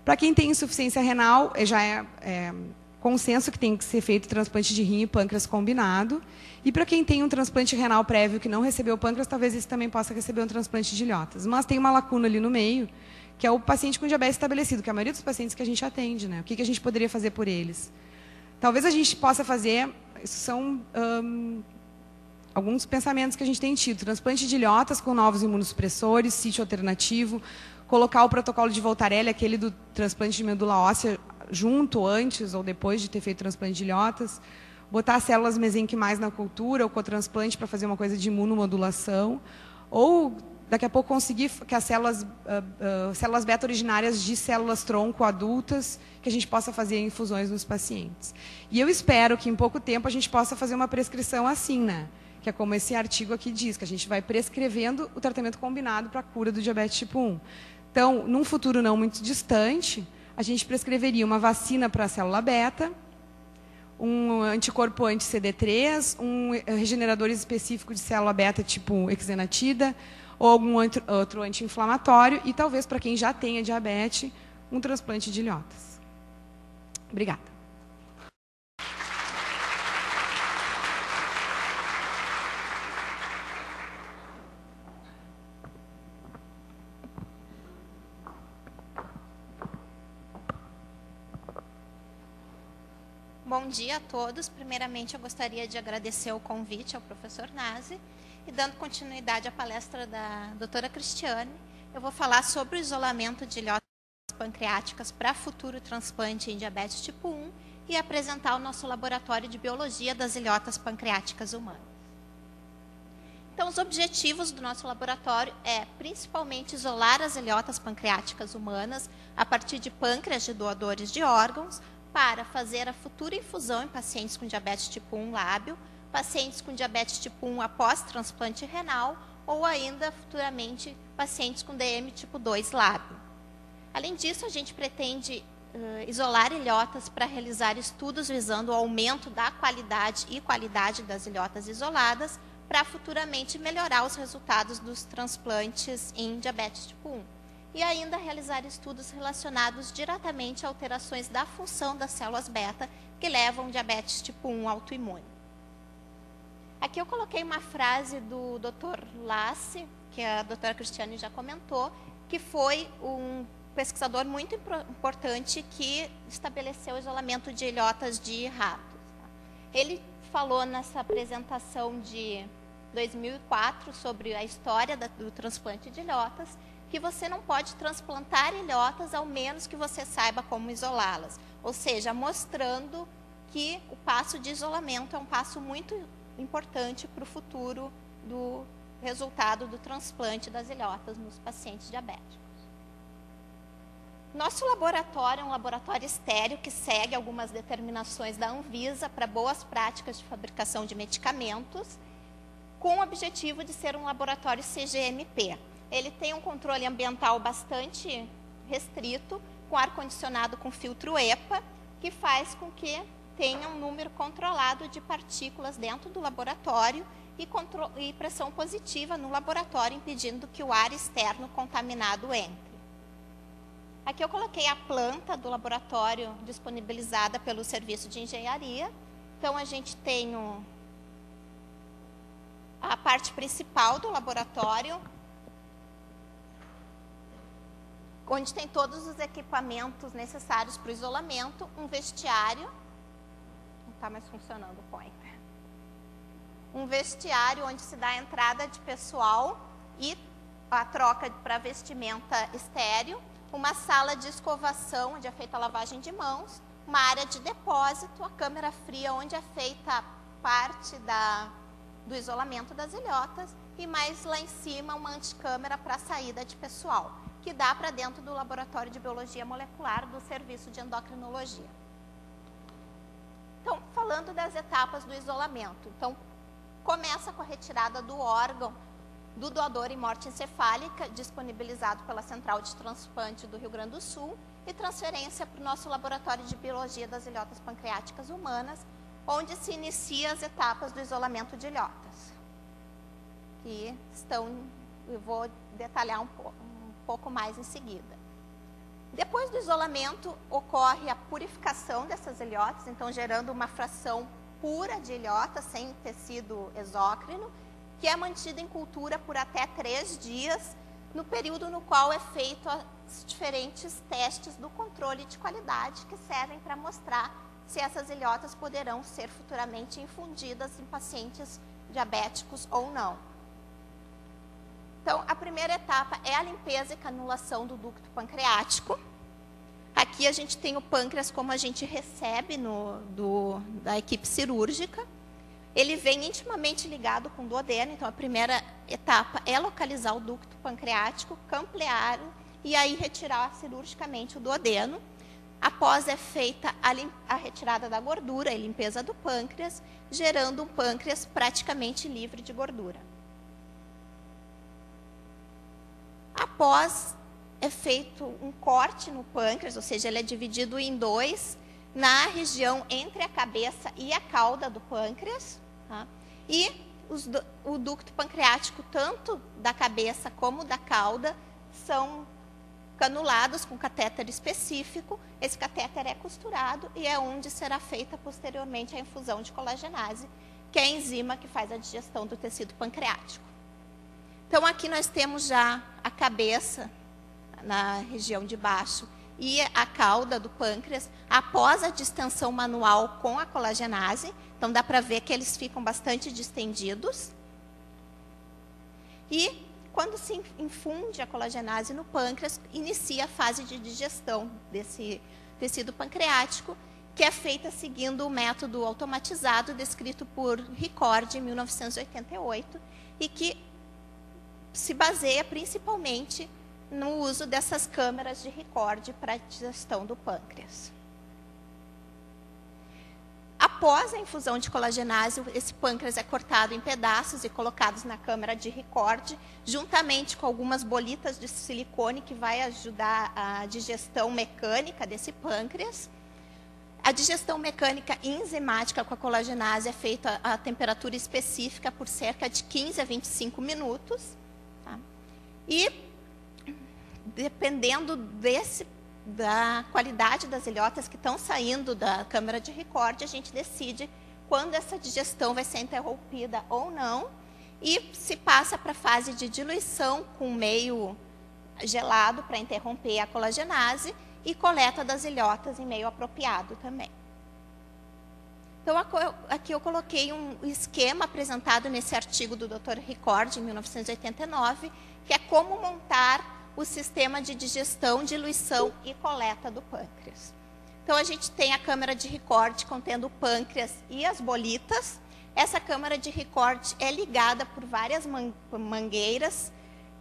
Para quem tem insuficiência renal, já é consenso que tem que ser feito transplante de rim e pâncreas combinado. E para quem tem um transplante renal prévio que não recebeu pâncreas, talvez esse também possa receber um transplante de ilhotas. Mas tem uma lacuna ali no meio, que é o paciente com diabetes estabelecido, que é a maioria dos pacientes que a gente atende, né? O que a gente poderia fazer por eles? Talvez a gente possa fazer, isso são alguns pensamentos que a gente tem tido, transplante de ilhotas com novos imunossupressores, sítio alternativo, colocar o protocolo de Voltarelli, aquele do transplante de medula óssea, junto, antes ou depois de ter feito transplante de ilhotas, botar células mesenquimais na cultura, ou cotransplante para fazer uma coisa de imunomodulação, ou daqui a pouco conseguir que as células beta originárias de células-tronco adultas, que a gente possa fazer infusões nos pacientes. E eu espero que em pouco tempo a gente possa fazer uma prescrição assim, né? Que é como esse artigo aqui diz, que a gente vai prescrevendo o tratamento combinado para a cura do diabetes tipo 1. Então, num futuro não muito distante, a gente prescreveria uma vacina para a célula beta, um anticorpo anti-CD3, um regenerador específico de célula beta tipo exenatida, ou algum outro anti-inflamatório, e talvez, para quem já tenha diabetes, um transplante de ilhotas. Obrigada. Bom dia a todos. Primeiramente, eu gostaria de agradecer o convite ao professor Nazi. E dando continuidade à palestra da doutora Cristiane, eu vou falar sobre o isolamento de ilhotas pancreáticas para futuro transplante em diabetes tipo 1 e apresentar o nosso laboratório de biologia das ilhotas pancreáticas humanas. Então, os objetivos do nosso laboratório é, principalmente, isolar as ilhotas pancreáticas humanas a partir de pâncreas de doadores de órgãos, para fazer a futura infusão em pacientes com diabetes tipo 1 lábio, pacientes com diabetes tipo 1 após transplante renal, ou ainda, futuramente, pacientes com DM tipo 2 lábio. Além disso, a gente pretende isolar ilhotas para realizar estudos visando o aumento da qualidade e qualidade das ilhotas isoladas, para futuramente melhorar os resultados dos transplantes em diabetes tipo 1. E ainda realizar estudos relacionados diretamente a alterações da função das células beta que levam ao diabetes tipo 1 autoimune. Aqui eu coloquei uma frase do Dr. Lassi, que a doutora Cristiane já comentou, que foi um pesquisador muito importante que estabeleceu o isolamento de ilhotas de ratos. Ele falou nessa apresentação de 2004 sobre a história do transplante de ilhotas, que você não pode transplantar ilhotas ao menos que você saiba como isolá-las. Ou seja, mostrando que o passo de isolamento é um passo muito importante para o futuro do resultado do transplante das ilhotas nos pacientes diabéticos. Nosso laboratório é um laboratório estéril que segue algumas determinações da Anvisa para boas práticas de fabricação de medicamentos, com o objetivo de ser um laboratório CGMP. Ele tem um controle ambiental bastante restrito, com ar-condicionado com filtro EPA, que faz com que tenha um número controlado de partículas dentro do laboratório e pressão positiva no laboratório, impedindo que o ar externo contaminado entre. Aqui eu coloquei a planta do laboratório disponibilizada pelo serviço de engenharia. Então, a gente tem a parte principal do laboratório, onde tem todos os equipamentos necessários para o isolamento, um vestiário, não está mais funcionando o pointer, um vestiário onde se dá a entrada de pessoal e a troca para vestimenta estéreo, uma sala de escovação, onde é feita a lavagem de mãos, uma área de depósito, a câmara fria, onde é feita parte do isolamento das ilhotas, e mais lá em cima uma anticâmara para a saída de pessoal, que dá para dentro do laboratório de biologia molecular do serviço de endocrinologia. Então, falando das etapas do isolamento. Então, começa com a retirada do órgão do doador em morte encefálica, disponibilizado pela Central de Transplante do Rio Grande do Sul, e transferência para o nosso laboratório de biologia das ilhotas pancreáticas humanas, onde se inicia as etapas do isolamento de ilhotas, que eu vou detalhar um pouco mais em seguida. Depois do isolamento, ocorre a purificação dessas ilhotas, então gerando uma fração pura de ilhotas, sem tecido exócrino, que é mantida em cultura por até 3 dias, no período no qual é feito os diferentes testes do controle de qualidade, que servem para mostrar se essas ilhotas poderão ser futuramente infundidas em pacientes diabéticos ou não. Então, a primeira etapa é a limpeza e canulação do ducto pancreático. Aqui Aqui a gente tem o pâncreas como a gente recebe da equipe cirúrgica. Ele vem intimamente ligado com o duodeno, então a primeira etapa é localizar o ducto pancreático, campleá-lo e aí retirar cirurgicamente o duodeno. Após é feita a retirada da gordura e limpeza do pâncreas, gerando um pâncreas praticamente livre de gordura. Após é feito um corte no pâncreas, ou seja, ele é dividido em dois, na região entre a cabeça e a cauda do pâncreas. Tá? E o ducto pancreático, tanto da cabeça como da cauda, são canulados com catéter específico. Esse catéter é costurado e é onde será feita posteriormente a infusão de colagenase, que é a enzima que faz a digestão do tecido pancreático. Então, aqui nós temos já a cabeça na região de baixo e a cauda do pâncreas após a distensão manual com a colagenase. Então, dá para ver que eles ficam bastante distendidos. E quando se infunde a colagenase no pâncreas, inicia a fase de digestão desse tecido pancreático, que é feita seguindo o método automatizado descrito por Ricord em 1988 e que se baseia principalmente no uso dessas câmeras de Ricord para a digestão do pâncreas. Após a infusão de colagenase, esse pâncreas é cortado em pedaços e colocados na câmara de Ricord, juntamente com algumas bolitas de silicone que vai ajudar a digestão mecânica desse pâncreas. A digestão mecânica e enzimática com a colagenase é feita a temperatura específica por cerca de 15 a 25 minutos. Tá? E, dependendo da qualidade das ilhotas que estão saindo da câmara de Ricord, a gente decide quando essa digestão vai ser interrompida ou não e se passa para a fase de diluição com meio gelado para interromper a colagenase e coleta das ilhotas em meio apropriado também. Então, aqui eu coloquei um esquema apresentado nesse artigo do Dr. Ricord, em 1989, que é como montar o sistema de digestão, diluição e coleta do pâncreas. Então, a gente tem a câmara de Ricord contendo o pâncreas e as bolitas. Essa câmara de Ricord é ligada por várias mangueiras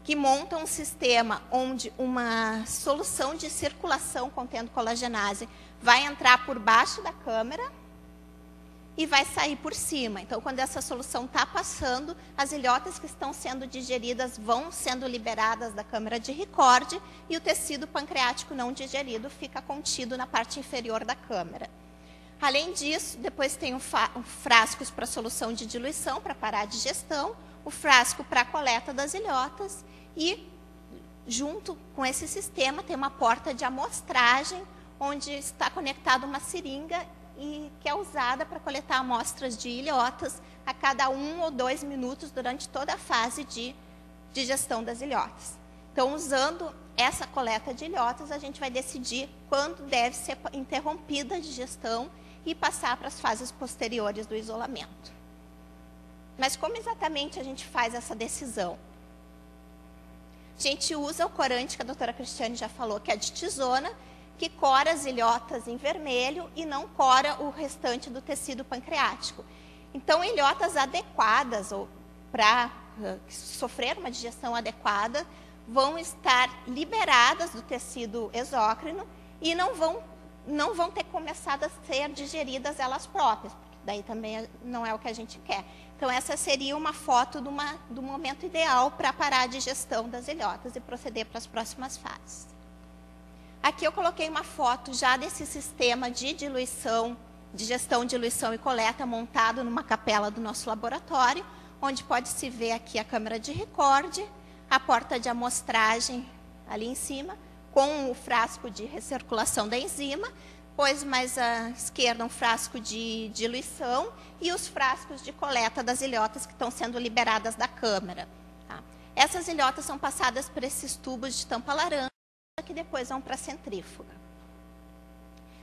que montam um sistema onde uma solução de circulação contendo colagenase vai entrar por baixo da câmara e vai sair por cima. Então, quando essa solução está passando, as ilhotas que estão sendo digeridas vão sendo liberadas da câmara de Ricord e o tecido pancreático não digerido fica contido na parte inferior da câmara. Além disso, depois tem frascos para solução de diluição, para parar a digestão, o frasco para a coleta das ilhotas e, junto com esse sistema, tem uma porta de amostragem, onde está conectada uma seringa e que é usada para coletar amostras de ilhotas a cada 1 ou 2 minutos durante toda a fase de digestão das ilhotas. Então, usando essa coleta de ilhotas, a gente vai decidir quando deve ser interrompida a digestão e passar para as fases posteriores do isolamento. Mas como exatamente a gente faz essa decisão? A gente usa o corante que a doutora Cristiane já falou, que é de Tizona, que cora as ilhotas em vermelho e não cora o restante do tecido pancreático. Então, ilhotas adequadas, ou para sofrer uma digestão adequada, vão estar liberadas do tecido exócrino e não vão ter começado a ser digeridas elas próprias, porque daí também não é o que a gente quer. Então, essa seria uma foto do momento ideal para parar a digestão das ilhotas e proceder para as próximas fases. Aqui eu coloquei uma foto já desse sistema de diluição, digestão, diluição e coleta montado numa capela do nosso laboratório, onde pode-se ver aqui a câmara de Ricord, a porta de amostragem ali em cima, com o frasco de recirculação da enzima, depois mais à esquerda um frasco de diluição e os frascos de coleta das ilhotas que estão sendo liberadas da câmara. Tá? Essas ilhotas são passadas por esses tubos de tampa laranja, que depois vão para a centrífuga.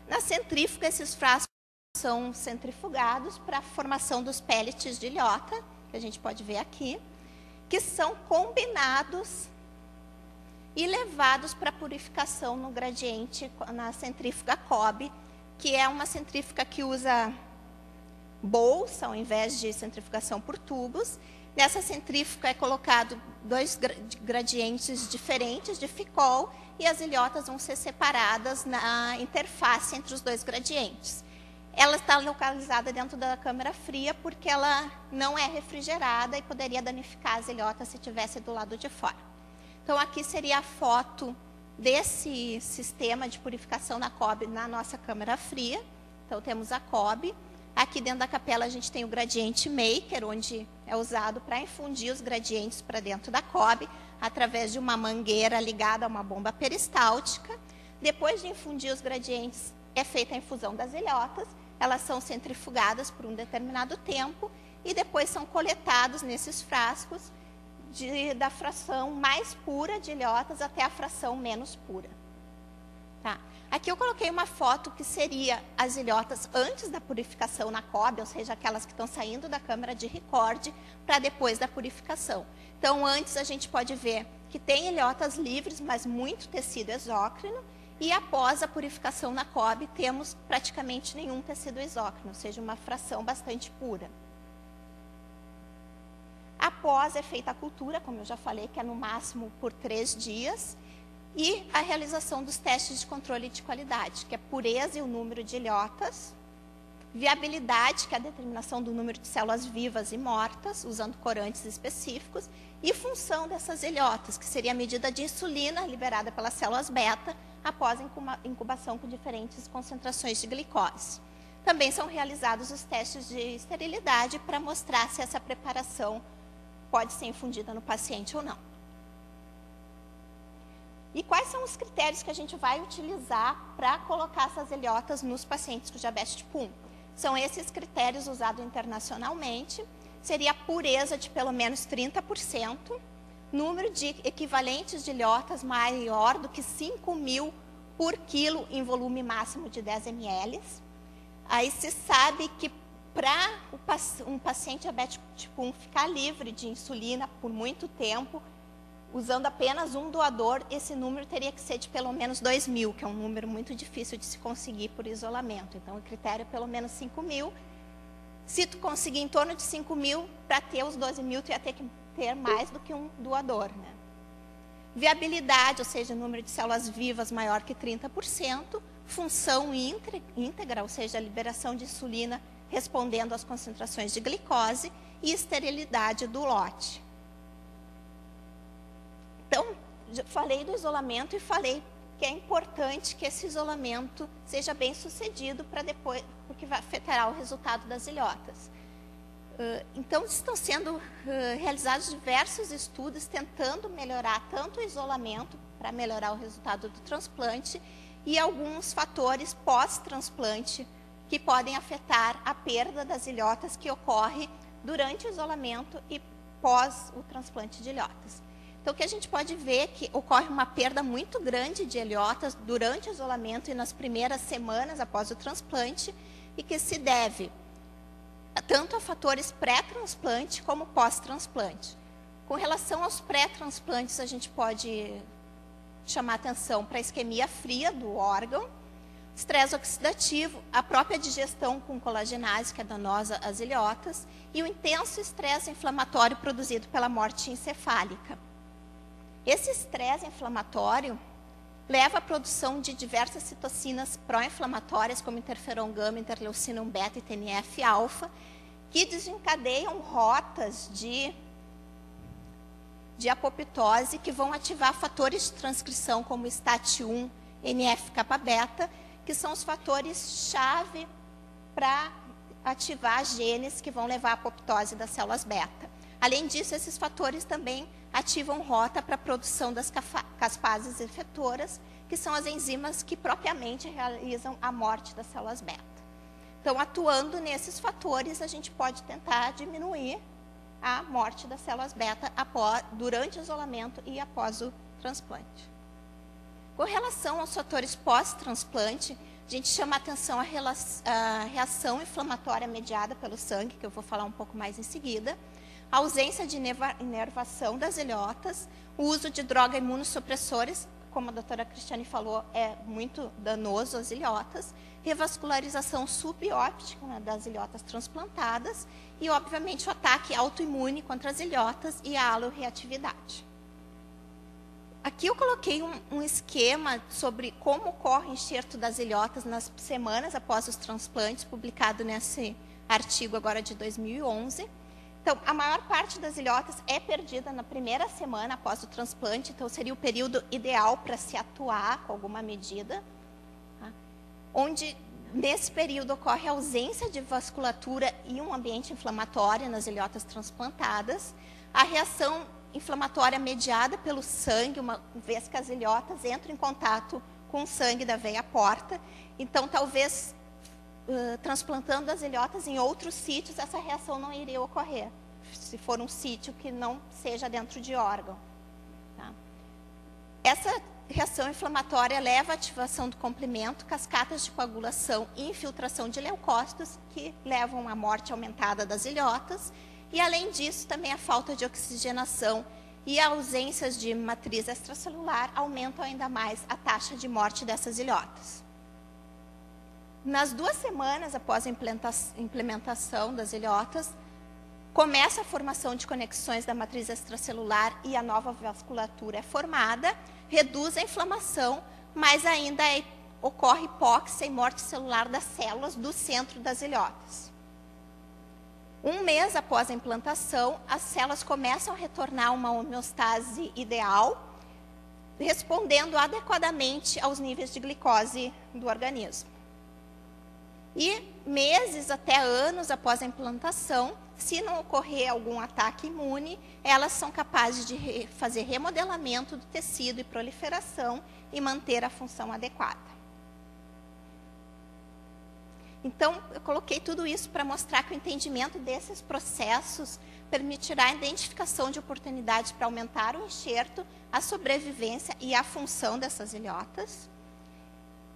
Na centrífuga, esses frascos são centrifugados para a formação dos pellets de ilhota, que a gente pode ver aqui, que são combinados e levados para purificação no gradiente na centrífuga Cobb, que é uma centrífuga que usa bolsa ao invés de centrifugação por tubos. Nessa centrífuga é colocado 2 gradientes diferentes de ficol e as ilhotas vão ser separadas na interface entre os 2 gradientes. Ela está localizada dentro da câmara fria porque ela não é refrigerada e poderia danificar as ilhotas se estivesse do lado de fora. Então, aqui seria a foto desse sistema de purificação na Cobb na nossa câmara fria. Então, temos a Cobb. Aqui dentro da capela a gente tem o gradiente maker, onde é usado para infundir os gradientes para dentro da Cobb, através de uma mangueira ligada a uma bomba peristáltica. Depois de infundir os gradientes, é feita a infusão das ilhotas, elas são centrifugadas por um determinado tempo e depois são coletados nesses frascos da fração mais pura de ilhotas até a fração menos pura. Tá? Aqui eu coloquei uma foto que seria as ilhotas antes da purificação na Cobb, ou seja, aquelas que estão saindo da câmara de recorde para depois da purificação. Então, antes a gente pode ver que tem ilhotas livres, mas muito tecido exócrino, e após a purificação na Cobb, temos praticamente nenhum tecido exócrino, ou seja, uma fração bastante pura. Após é feita a cultura, como eu já falei, que é no máximo por 3 dias, e a realização dos testes de controle de qualidade, que é pureza e o número de ilhotas, viabilidade, que é a determinação do número de células vivas e mortas, usando corantes específicos, e função dessas ilhotas, que seria a medida de insulina liberada pelas células beta após a incubação com diferentes concentrações de glicose. Também são realizados os testes de esterilidade para mostrar se essa preparação pode ser infundida no paciente ou não. E quais são os critérios que a gente vai utilizar para colocar essas ilhotas nos pacientes com diabetes tipo 1? São esses critérios usados internacionalmente. Seria a pureza de pelo menos 30%, número de equivalentes de ilhotas maior do que 5.000 por quilo em volume máximo de 10 ml. Aí se sabe que para um paciente diabético tipo 1 ficar livre de insulina por muito tempo, usando apenas um doador, esse número teria que ser de pelo menos 2.000, que é um número muito difícil de se conseguir por isolamento. Então, o critério é pelo menos 5.000. Se tu conseguir em torno de 5.000, para ter os 12.000, tu ia ter que ter mais do que um doador, né? Viabilidade, ou seja, o número de células vivas maior que 30%. Função íntegra, ou seja, a liberação de insulina respondendo às concentrações de glicose. E esterilidade do lote. Então, já falei do isolamento e falei que é importante que esse isolamento seja bem sucedido para depois, porque afetará o resultado das ilhotas. Então, estão sendo realizados diversos estudos tentando melhorar tanto o isolamento para melhorar o resultado do transplante e alguns fatores pós-transplante que podem afetar a perda das ilhotas que ocorre durante o isolamento e pós o transplante de ilhotas. Então, o que a gente pode ver é que ocorre uma perda muito grande de ilhotas durante o isolamento e nas primeiras semanas após o transplante e que se deve tanto a fatores pré-transplante como pós-transplante. Com relação aos pré-transplantes, a gente pode chamar atenção para a isquemia fria do órgão, estresse oxidativo, a própria digestão com colagenase, que é danosa às ilhotas, e o intenso estresse inflamatório produzido pela morte encefálica. Esse estresse inflamatório leva à produção de diversas citocinas pró-inflamatórias, como interferon gama, interleucina 1 beta e TNF-alfa, que desencadeiam rotas de apoptose que vão ativar fatores de transcrição como STAT1, NF-kappa-beta, que são os fatores-chave para ativar genes que vão levar à apoptose das células beta. Além disso, esses fatores também ativam rota para a produção das caspases efetoras, que são as enzimas que propriamente realizam a morte das células beta. Então, atuando nesses fatores, a gente pode tentar diminuir a morte das células beta durante o isolamento e após o transplante. Com relação aos fatores pós-transplante, a gente chama a atenção a reação inflamatória mediada pelo sangue, que eu vou falar um pouco mais em seguida, a ausência de inervação das ilhotas, o uso de droga imunossupressores, como a doutora Cristiane falou, é muito danoso às ilhotas, revascularização subóptica, né, das ilhotas transplantadas e, obviamente, o ataque autoimune contra as ilhotas e a aloreatividade. Aqui eu coloquei um esquema sobre como ocorre o enxerto das ilhotas nas semanas após os transplantes, publicado nesse artigo agora de 2011. Então, a maior parte das ilhotas é perdida na primeira semana após o transplante, então seria o período ideal para se atuar com alguma medida, tá? Onde, nesse período, ocorre a ausência de vasculatura e um ambiente inflamatório nas ilhotas transplantadas, a reação inflamatória mediada pelo sangue, uma vez que as ilhotas entram em contato com o sangue da veia porta, então talvez transplantando as ilhotas em outros sítios, essa reação não iria ocorrer, se for um sítio que não seja dentro de órgão. Tá? Essa reação inflamatória leva à ativação do complemento, cascatas de coagulação e infiltração de leucócitos, que levam à morte aumentada das ilhotas, e, além disso, também a falta de oxigenação e ausências de matriz extracelular aumentam ainda mais a taxa de morte dessas ilhotas. Nas 2 semanas após a implementação das ilhotas, começa a formação de conexões da matriz extracelular e a nova vasculatura é formada, reduz a inflamação, mas ainda ocorre hipóxia e morte celular das células do centro das ilhotas. 1 mês após a implantação, as células começam a retornar a uma homeostase ideal, respondendo adequadamente aos níveis de glicose do organismo. E meses até anos após a implantação, se não ocorrer algum ataque imune, elas são capazes de fazer remodelamento do tecido e proliferação e manter a função adequada. Então, eu coloquei tudo isso para mostrar que o entendimento desses processos permitirá a identificação de oportunidades para aumentar o enxerto, a sobrevivência e a função dessas ilhotas.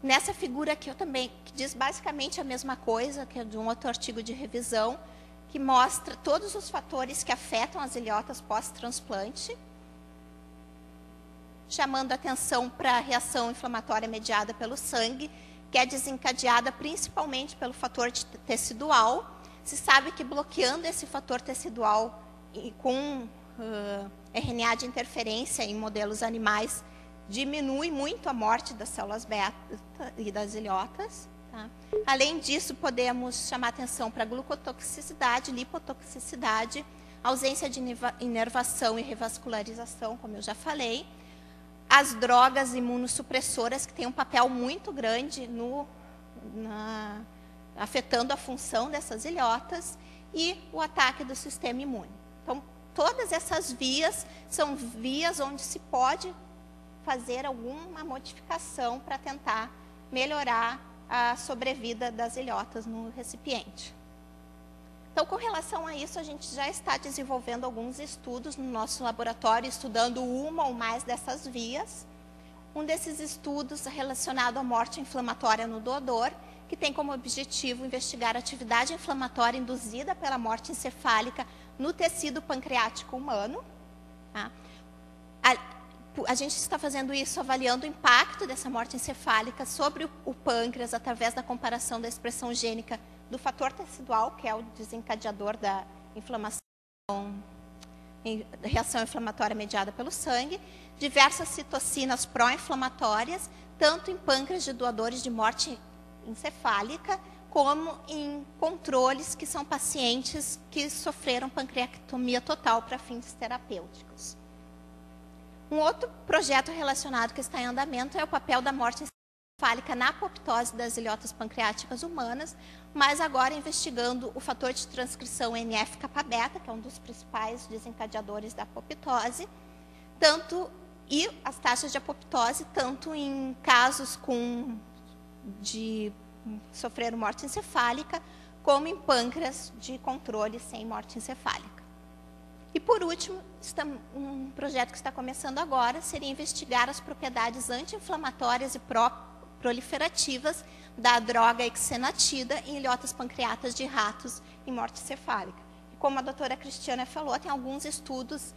Nessa figura aqui, eu também, que diz basicamente a mesma coisa, que é de um outro artigo de revisão, que mostra todos os fatores que afetam as ilhotas pós-transplante, chamando atenção para a reação inflamatória mediada pelo sangue, que é desencadeada principalmente pelo fator tecidual. Se sabe que bloqueando esse fator tecidual e com RNA de interferência em modelos animais, diminui muito a morte das células beta e das ilhotas. Tá? Além disso, podemos chamar atenção para a glucotoxicidade, lipotoxicidade, ausência de inervação e revascularização, como eu já falei, as drogas imunossupressoras, que têm um papel muito grande afetando a função dessas ilhotas, e o ataque do sistema imune. Então, todas essas vias são vias onde se pode fazer alguma modificação para tentar melhorar a sobrevida das ilhotas no recipiente. Então, com relação a isso, a gente já está desenvolvendo alguns estudos no nosso laboratório, estudando uma ou mais dessas vias. Um desses estudos é relacionado à morte inflamatória no doador, que tem como objetivo investigar a atividade inflamatória induzida pela morte encefálica no tecido pancreático humano. Tá? A gente está fazendo isso avaliando o impacto dessa morte encefálica sobre o pâncreas através da comparação da expressão gênica do fator tecidual, que é o desencadeador da inflamação, reação inflamatória mediada pelo sangue, diversas citocinas pró-inflamatórias, tanto em pâncreas de doadores de morte encefálica, como em controles que são pacientes que sofreram pancreatomia total para fins terapêuticos. Um outro projeto relacionado que está em andamento é o papel da morte encefálica na apoptose das ilhotas pancreáticas humanas, mas agora investigando o fator de transcrição NF-kappa-beta, que é um dos principais desencadeadores da apoptose, e as taxas de apoptose, tanto em casos de sofrer morte encefálica, como em pâncreas de controle sem morte encefálica. E, por último, um projeto que está começando agora seria investigar as propriedades anti-inflamatórias e proliferativas da droga exenatida em ilhotas pancreatas de ratos em morte encefálica. como a doutora Cristiana falou, tem alguns estudos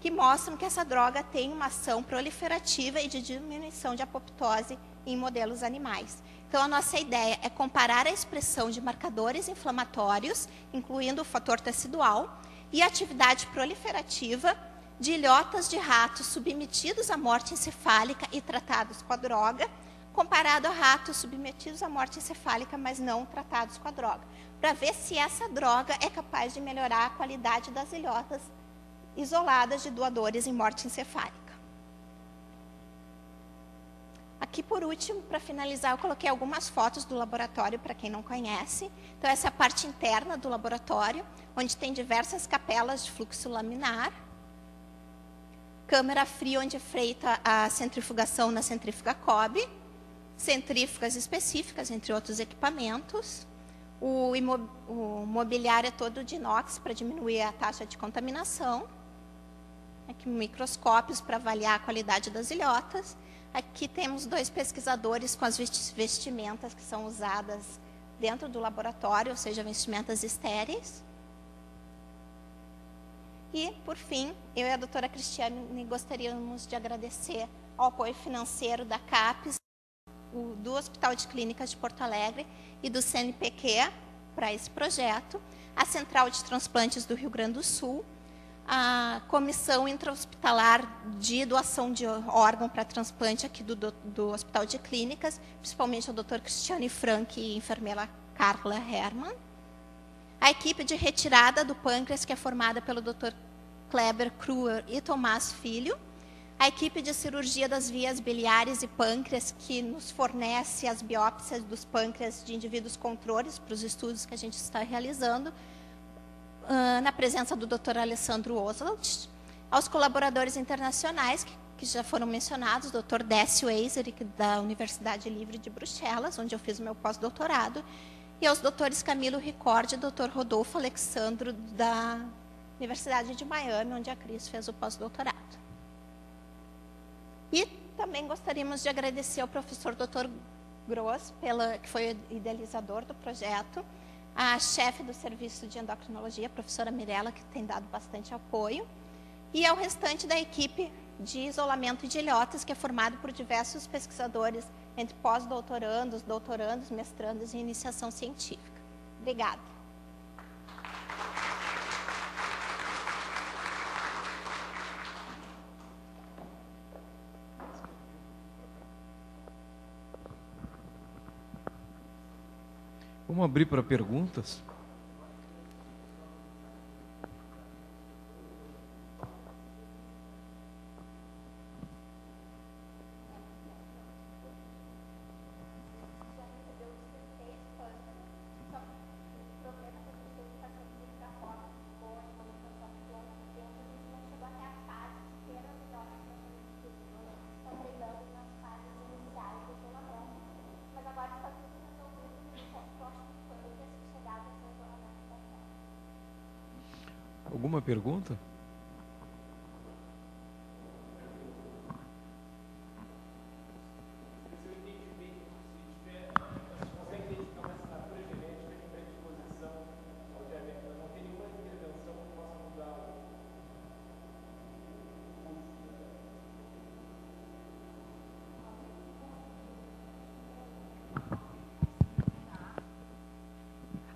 que mostram que essa droga tem uma ação proliferativa e de diminuição de apoptose em modelos animais. Então, a nossa ideia é comparar a expressão de marcadores inflamatórios, incluindo o fator tecidual, e a atividade proliferativa de ilhotas de ratos submetidos à morte encefálica e tratados com a droga, comparado a ratos submetidos à morte encefálica, mas não tratados com a droga, para ver se essa droga é capaz de melhorar a qualidade das ilhotas isoladas de doadores em morte encefálica. Aqui, por último, para finalizar, eu coloquei algumas fotos do laboratório, para quem não conhece. Então, essa é a parte interna do laboratório, onde tem diversas capelas de fluxo laminar, câmara fria, onde é feita a centrifugação na centrífuga Cobb, centrífugas específicas, entre outros equipamentos. O mobiliário é todo de inox para diminuir a taxa de contaminação. Aqui microscópios para avaliar a qualidade das ilhotas. Aqui temos 2 pesquisadores com as vestimentas que são usadas dentro do laboratório, ou seja, vestimentas estéreis. E, por fim, eu e a doutora Cristiane gostaríamos de agradecer ao apoio financeiro da CAPES, do Hospital de Clínicas de Porto Alegre e do CNPq para esse projeto, a Central de Transplantes do Rio Grande do Sul, a Comissão Intra-Hospitalar de Doação de Órgão para Transplante aqui do Hospital de Clínicas, principalmente o Dr. Cristiane Frank e a enfermeira Carla Hermann, a equipe de retirada do pâncreas, que é formada pelo Dr. Kleber Kruer e Tomás Filho, a equipe de cirurgia das vias biliares e pâncreas, que nos fornece as biópsias dos pâncreas de indivíduos controles para os estudos que a gente está realizando, na presença do Dr. Alessandro Oswald, aos colaboradores internacionais, que já foram mencionados, o Dr. Décio Eiseric, da Universidade Livre de Bruxelas, onde eu fiz o meu pós-doutorado, e aos doutores Camilo Ricordi e Dr. Rodolfo Alexandro, da Universidade de Miami, onde a Cris fez o pós-doutorado. E também gostaríamos de agradecer ao professor Dr. Gross, que foi o idealizador do projeto, a chefe do serviço de endocrinologia, a professora Mirella, que tem dado bastante apoio, e ao restante da equipe de isolamento de ilhotas, que é formado por diversos pesquisadores, entre pós-doutorandos, doutorandos, mestrandos e iniciação científica. Obrigada. Vamos abrir para perguntas. Alguma pergunta?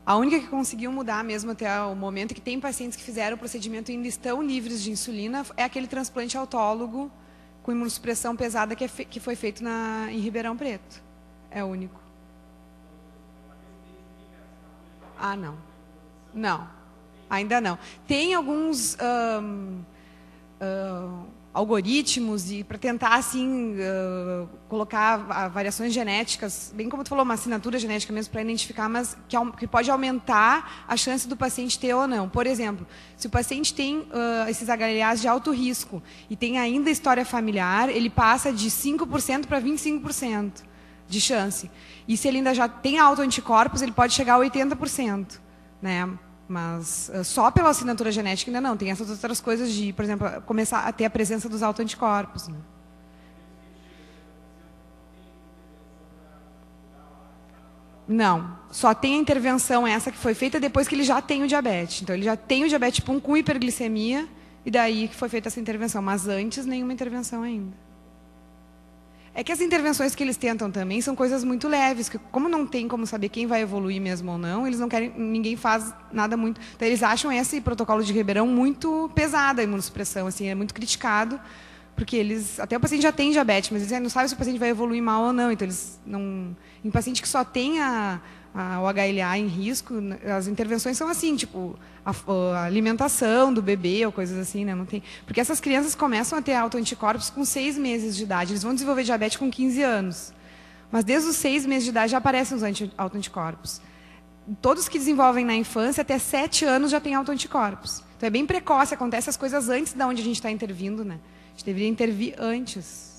A única que conseguiu mudar mesmo até o momento, que tem pacientes que fizeram o procedimento e ainda estão livres de insulina, é aquele transplante autólogo com imunossupressão pesada que foi feito em Ribeirão Preto. É o único. Ah, não. Não, ainda não. Tem alguns algoritmos para tentar assim colocar variações genéticas, bem como tu falou, uma assinatura genética mesmo para identificar, mas que pode aumentar a chance do paciente ter ou não. Por exemplo, se o paciente tem esses HLAs de alto risco e tem ainda história familiar, ele passa de 5% para 25% de chance. E se ele ainda já tem autoanticorpos, ele pode chegar a 80%, né? Mas só pela assinatura genética ainda não. Tem essas outras coisas de, por exemplo, começar a ter a presença dos autoanticorpos, né? Não, só tem a intervenção essa que foi feita depois que ele já tem o diabetes. Então, ele já tem o diabetes tipo 1 com hiperglicemia, e daí que foi feita essa intervenção. Mas antes, nenhuma intervenção ainda. É que as intervenções que eles tentam também são coisas muito leves, que como não tem como saber quem vai evoluir mesmo ou não, eles não querem, ninguém faz nada muito. Então, eles acham esse protocolo de Ribeirão muito pesado, a imunossupressão, assim, é muito criticado, porque eles, até o paciente já tem diabetes, mas eles não sabem se o paciente vai evoluir mal ou não. Então, eles não, em paciente que só tem o HLA em risco, as intervenções são assim, tipo, a alimentação do bebê ou coisas assim, né? Não tem, porque essas crianças começam a ter autoanticorpos com 6 meses de idade. Eles vão desenvolver diabetes com 15 anos. Mas desde os 6 meses de idade já aparecem os autoanticorpos. Todos que desenvolvem na infância, até 7 anos já têm autoanticorpos. Então é bem precoce, acontece as coisas antes de onde a gente está intervindo, né? A gente deveria intervir antes.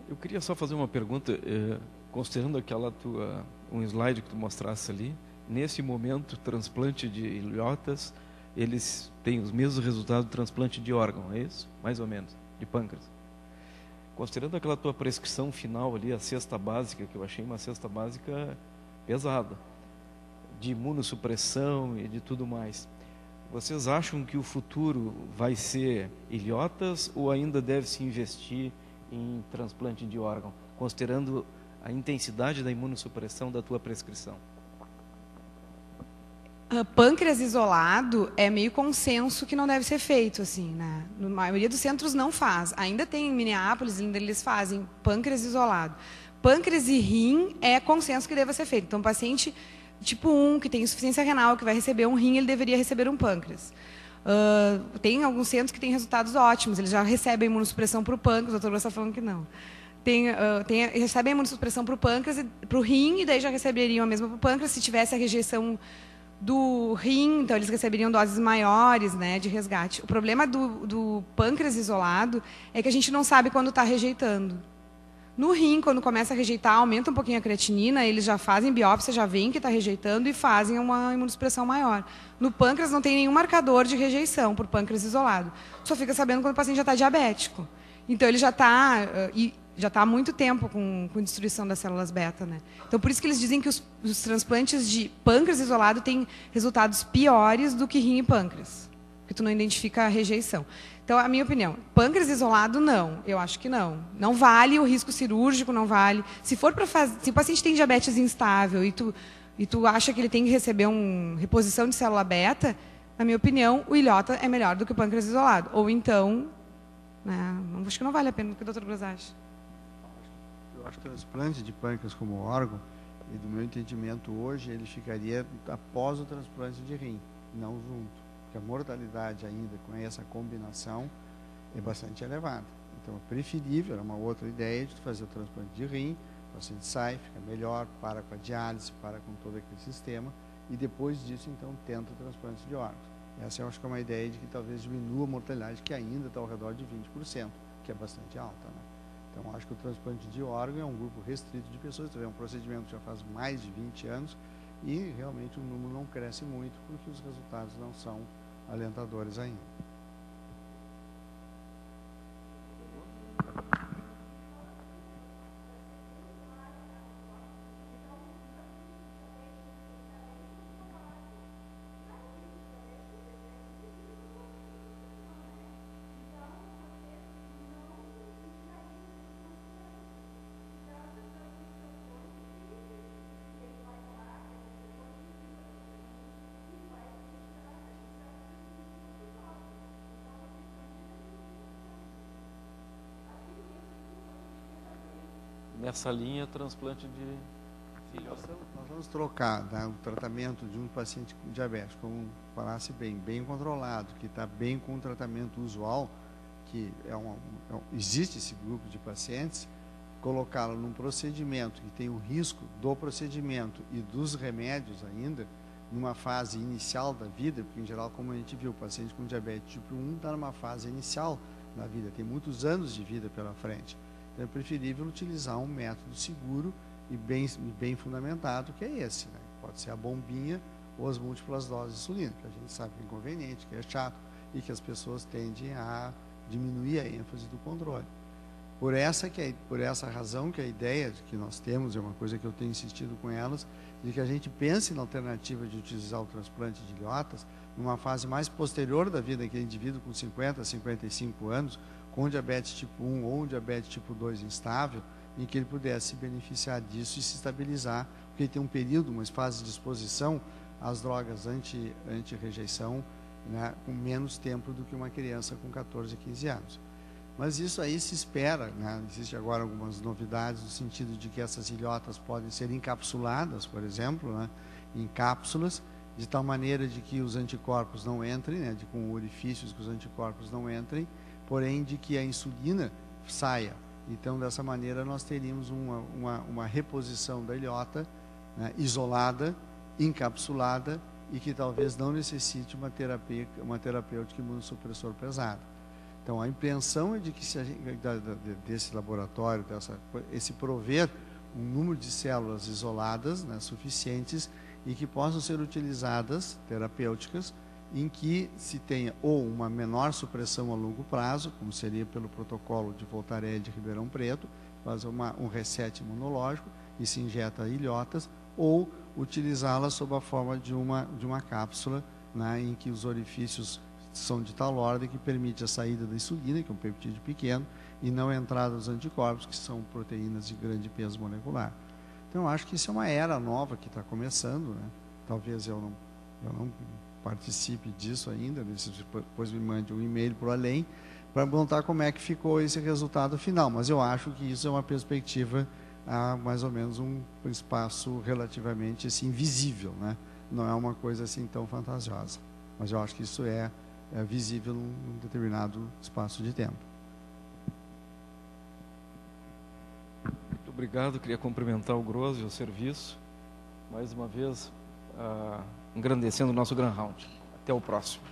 Eu queria só fazer uma pergunta, considerando um slide que tu mostrasse ali, nesse momento, transplante de ilhotas, eles têm os mesmos resultados do transplante de órgão, é isso? Mais ou menos, de pâncreas. Considerando aquela tua prescrição final ali, a cesta básica, que eu achei uma cesta básica pesada, de imunossupressão e de tudo mais, vocês acham que o futuro vai ser ilhotas ou ainda deve se investir em transplante de órgão, considerando a intensidade da imunossupressão da tua prescrição? Pâncreas isolado é meio consenso que não deve ser feito, assim, né? Na maioria dos centros não faz. Ainda tem em Minneapolis, ainda eles fazem pâncreas isolado. Pâncreas e rim é consenso que deve ser feito. Então, paciente tipo 1, que tem insuficiência renal, que vai receber um rim, ele deveria receber um pâncreas. Tem alguns centros que têm resultados ótimos, eles já recebem imunossupressão para o pâncreas, o doutor está falando que não. Recebem imunossupressão para o pâncreas, para o rim, e daí já receberiam a mesma para o pâncreas. Se tivesse a rejeição do rim, então eles receberiam doses maiores, né, de resgate. O problema do pâncreas isolado é que a gente não sabe quando está rejeitando. No rim, quando começa a rejeitar, aumenta um pouquinho a creatinina, eles já fazem biópsia, já veem que está rejeitando e fazem uma imunossupressão maior. No pâncreas não tem nenhum marcador de rejeição por pâncreas isolado. Só fica sabendo quando o paciente já está diabético. Então ele já está há muito tempo com destruição das células beta, né? Então por isso que eles dizem que os transplantes de pâncreas isolado têm resultados piores do que rim e pâncreas. porque tu não identifica a rejeição. Então, a minha opinião, pâncreas isolado, não. Eu acho que não. Não vale o risco cirúrgico, não vale. Se for para fazer, se o paciente tem diabetes instável e tu acha que ele tem que receber uma reposição de célula beta, na minha opinião, o ilhota é melhor do que o pâncreas isolado. Ou então, né, acho que não vale a pena. O que o Dr. Blas acha? Eu acho que o transplante de pâncreas como órgão, e do meu entendimento hoje, ele ficaria após o transplante de rim, não junto. Porque a mortalidade ainda com essa combinação é bastante elevada. Então, é preferível, era uma outra ideia de fazer o transplante de rim, o paciente sai, fica melhor, para com a diálise, para com todo aquele sistema, e depois disso, então, tenta o transplante de órgãos. Essa eu acho que é uma ideia de que talvez diminua a mortalidade, que ainda está ao redor de 20%, que é bastante alta, né? Então, acho que o transplante de órgão é um grupo restrito de pessoas, é um procedimento que já faz mais de 20 anos, e realmente o número não cresce muito, porque os resultados não são alentadores ainda. Nessa linha, transplante de filhotes. Nós vamos trocar, né, o tratamento de um paciente com diabetes, como falasse bem controlado, que está bem com o tratamento usual, que existe esse grupo de pacientes, colocá-lo num procedimento que tem o risco do procedimento e dos remédios ainda, numa fase inicial da vida, porque em geral, como a gente viu, o paciente com diabetes tipo 1 está numa fase inicial da vida, tem muitos anos de vida pela frente. Então é preferível utilizar um método seguro e bem fundamentado, que é esse, né? Pode ser a bombinha ou as múltiplas doses de insulina, que a gente sabe que é inconveniente, que é chato e que as pessoas tendem a diminuir a ênfase do controle. Por essa razão que a ideia que nós temos, é uma coisa que eu tenho insistido com elas, de que a gente pense na alternativa de utilizar o transplante de ilhotas numa fase mais posterior da vida, que é indivíduo com 50, 55 anos, com diabetes tipo 1 ou diabetes tipo 2 instável, em que ele pudesse se beneficiar disso e se estabilizar, porque ele tem um período, uma fase de exposição às drogas anti-rejeição, né, com menos tempo do que uma criança com 14, 15 anos. Mas isso aí se espera, né? Existe agora algumas novidades no sentido de que essas ilhotas podem ser encapsuladas, por exemplo, né, em cápsulas, de tal maneira de que os anticorpos não entrem, né, com orifícios que os anticorpos não entrem, porém de que a insulina saia. Então, dessa maneira, nós teríamos uma reposição da ilhota, né, isolada, encapsulada, e que talvez não necessite uma terapêutica imunossupressor pesada. Então, a intenção é de que, se a gente, desse laboratório, esse prover um número de células isoladas, né, suficientes, e que possam ser utilizadas, terapêuticas, em que se tenha ou uma menor supressão a longo prazo, como seria pelo protocolo de Voltaré de Ribeirão Preto, faz um reset imunológico e se injeta ilhotas, ou utilizá-las sob a forma de uma cápsula, né, em que os orifícios são de tal ordem que permite a saída da insulina, que é um peptídeo pequeno, e não a entrada dos anticorpos, que são proteínas de grande peso molecular. Então, eu acho que isso é uma era nova que está começando, né? Talvez eu não participe disso ainda, depois me mande um e-mail para o além, para perguntar como é que ficou esse resultado final. Mas eu acho que isso é uma perspectiva a mais ou menos um espaço relativamente assim, visível, né? Não é uma coisa assim tão fantasiosa. Mas eu acho que isso é visível num determinado espaço de tempo. Muito obrigado, queria cumprimentar o Gross e o serviço, mais uma vez, engrandecendo o nosso Grand Round. Até o próximo.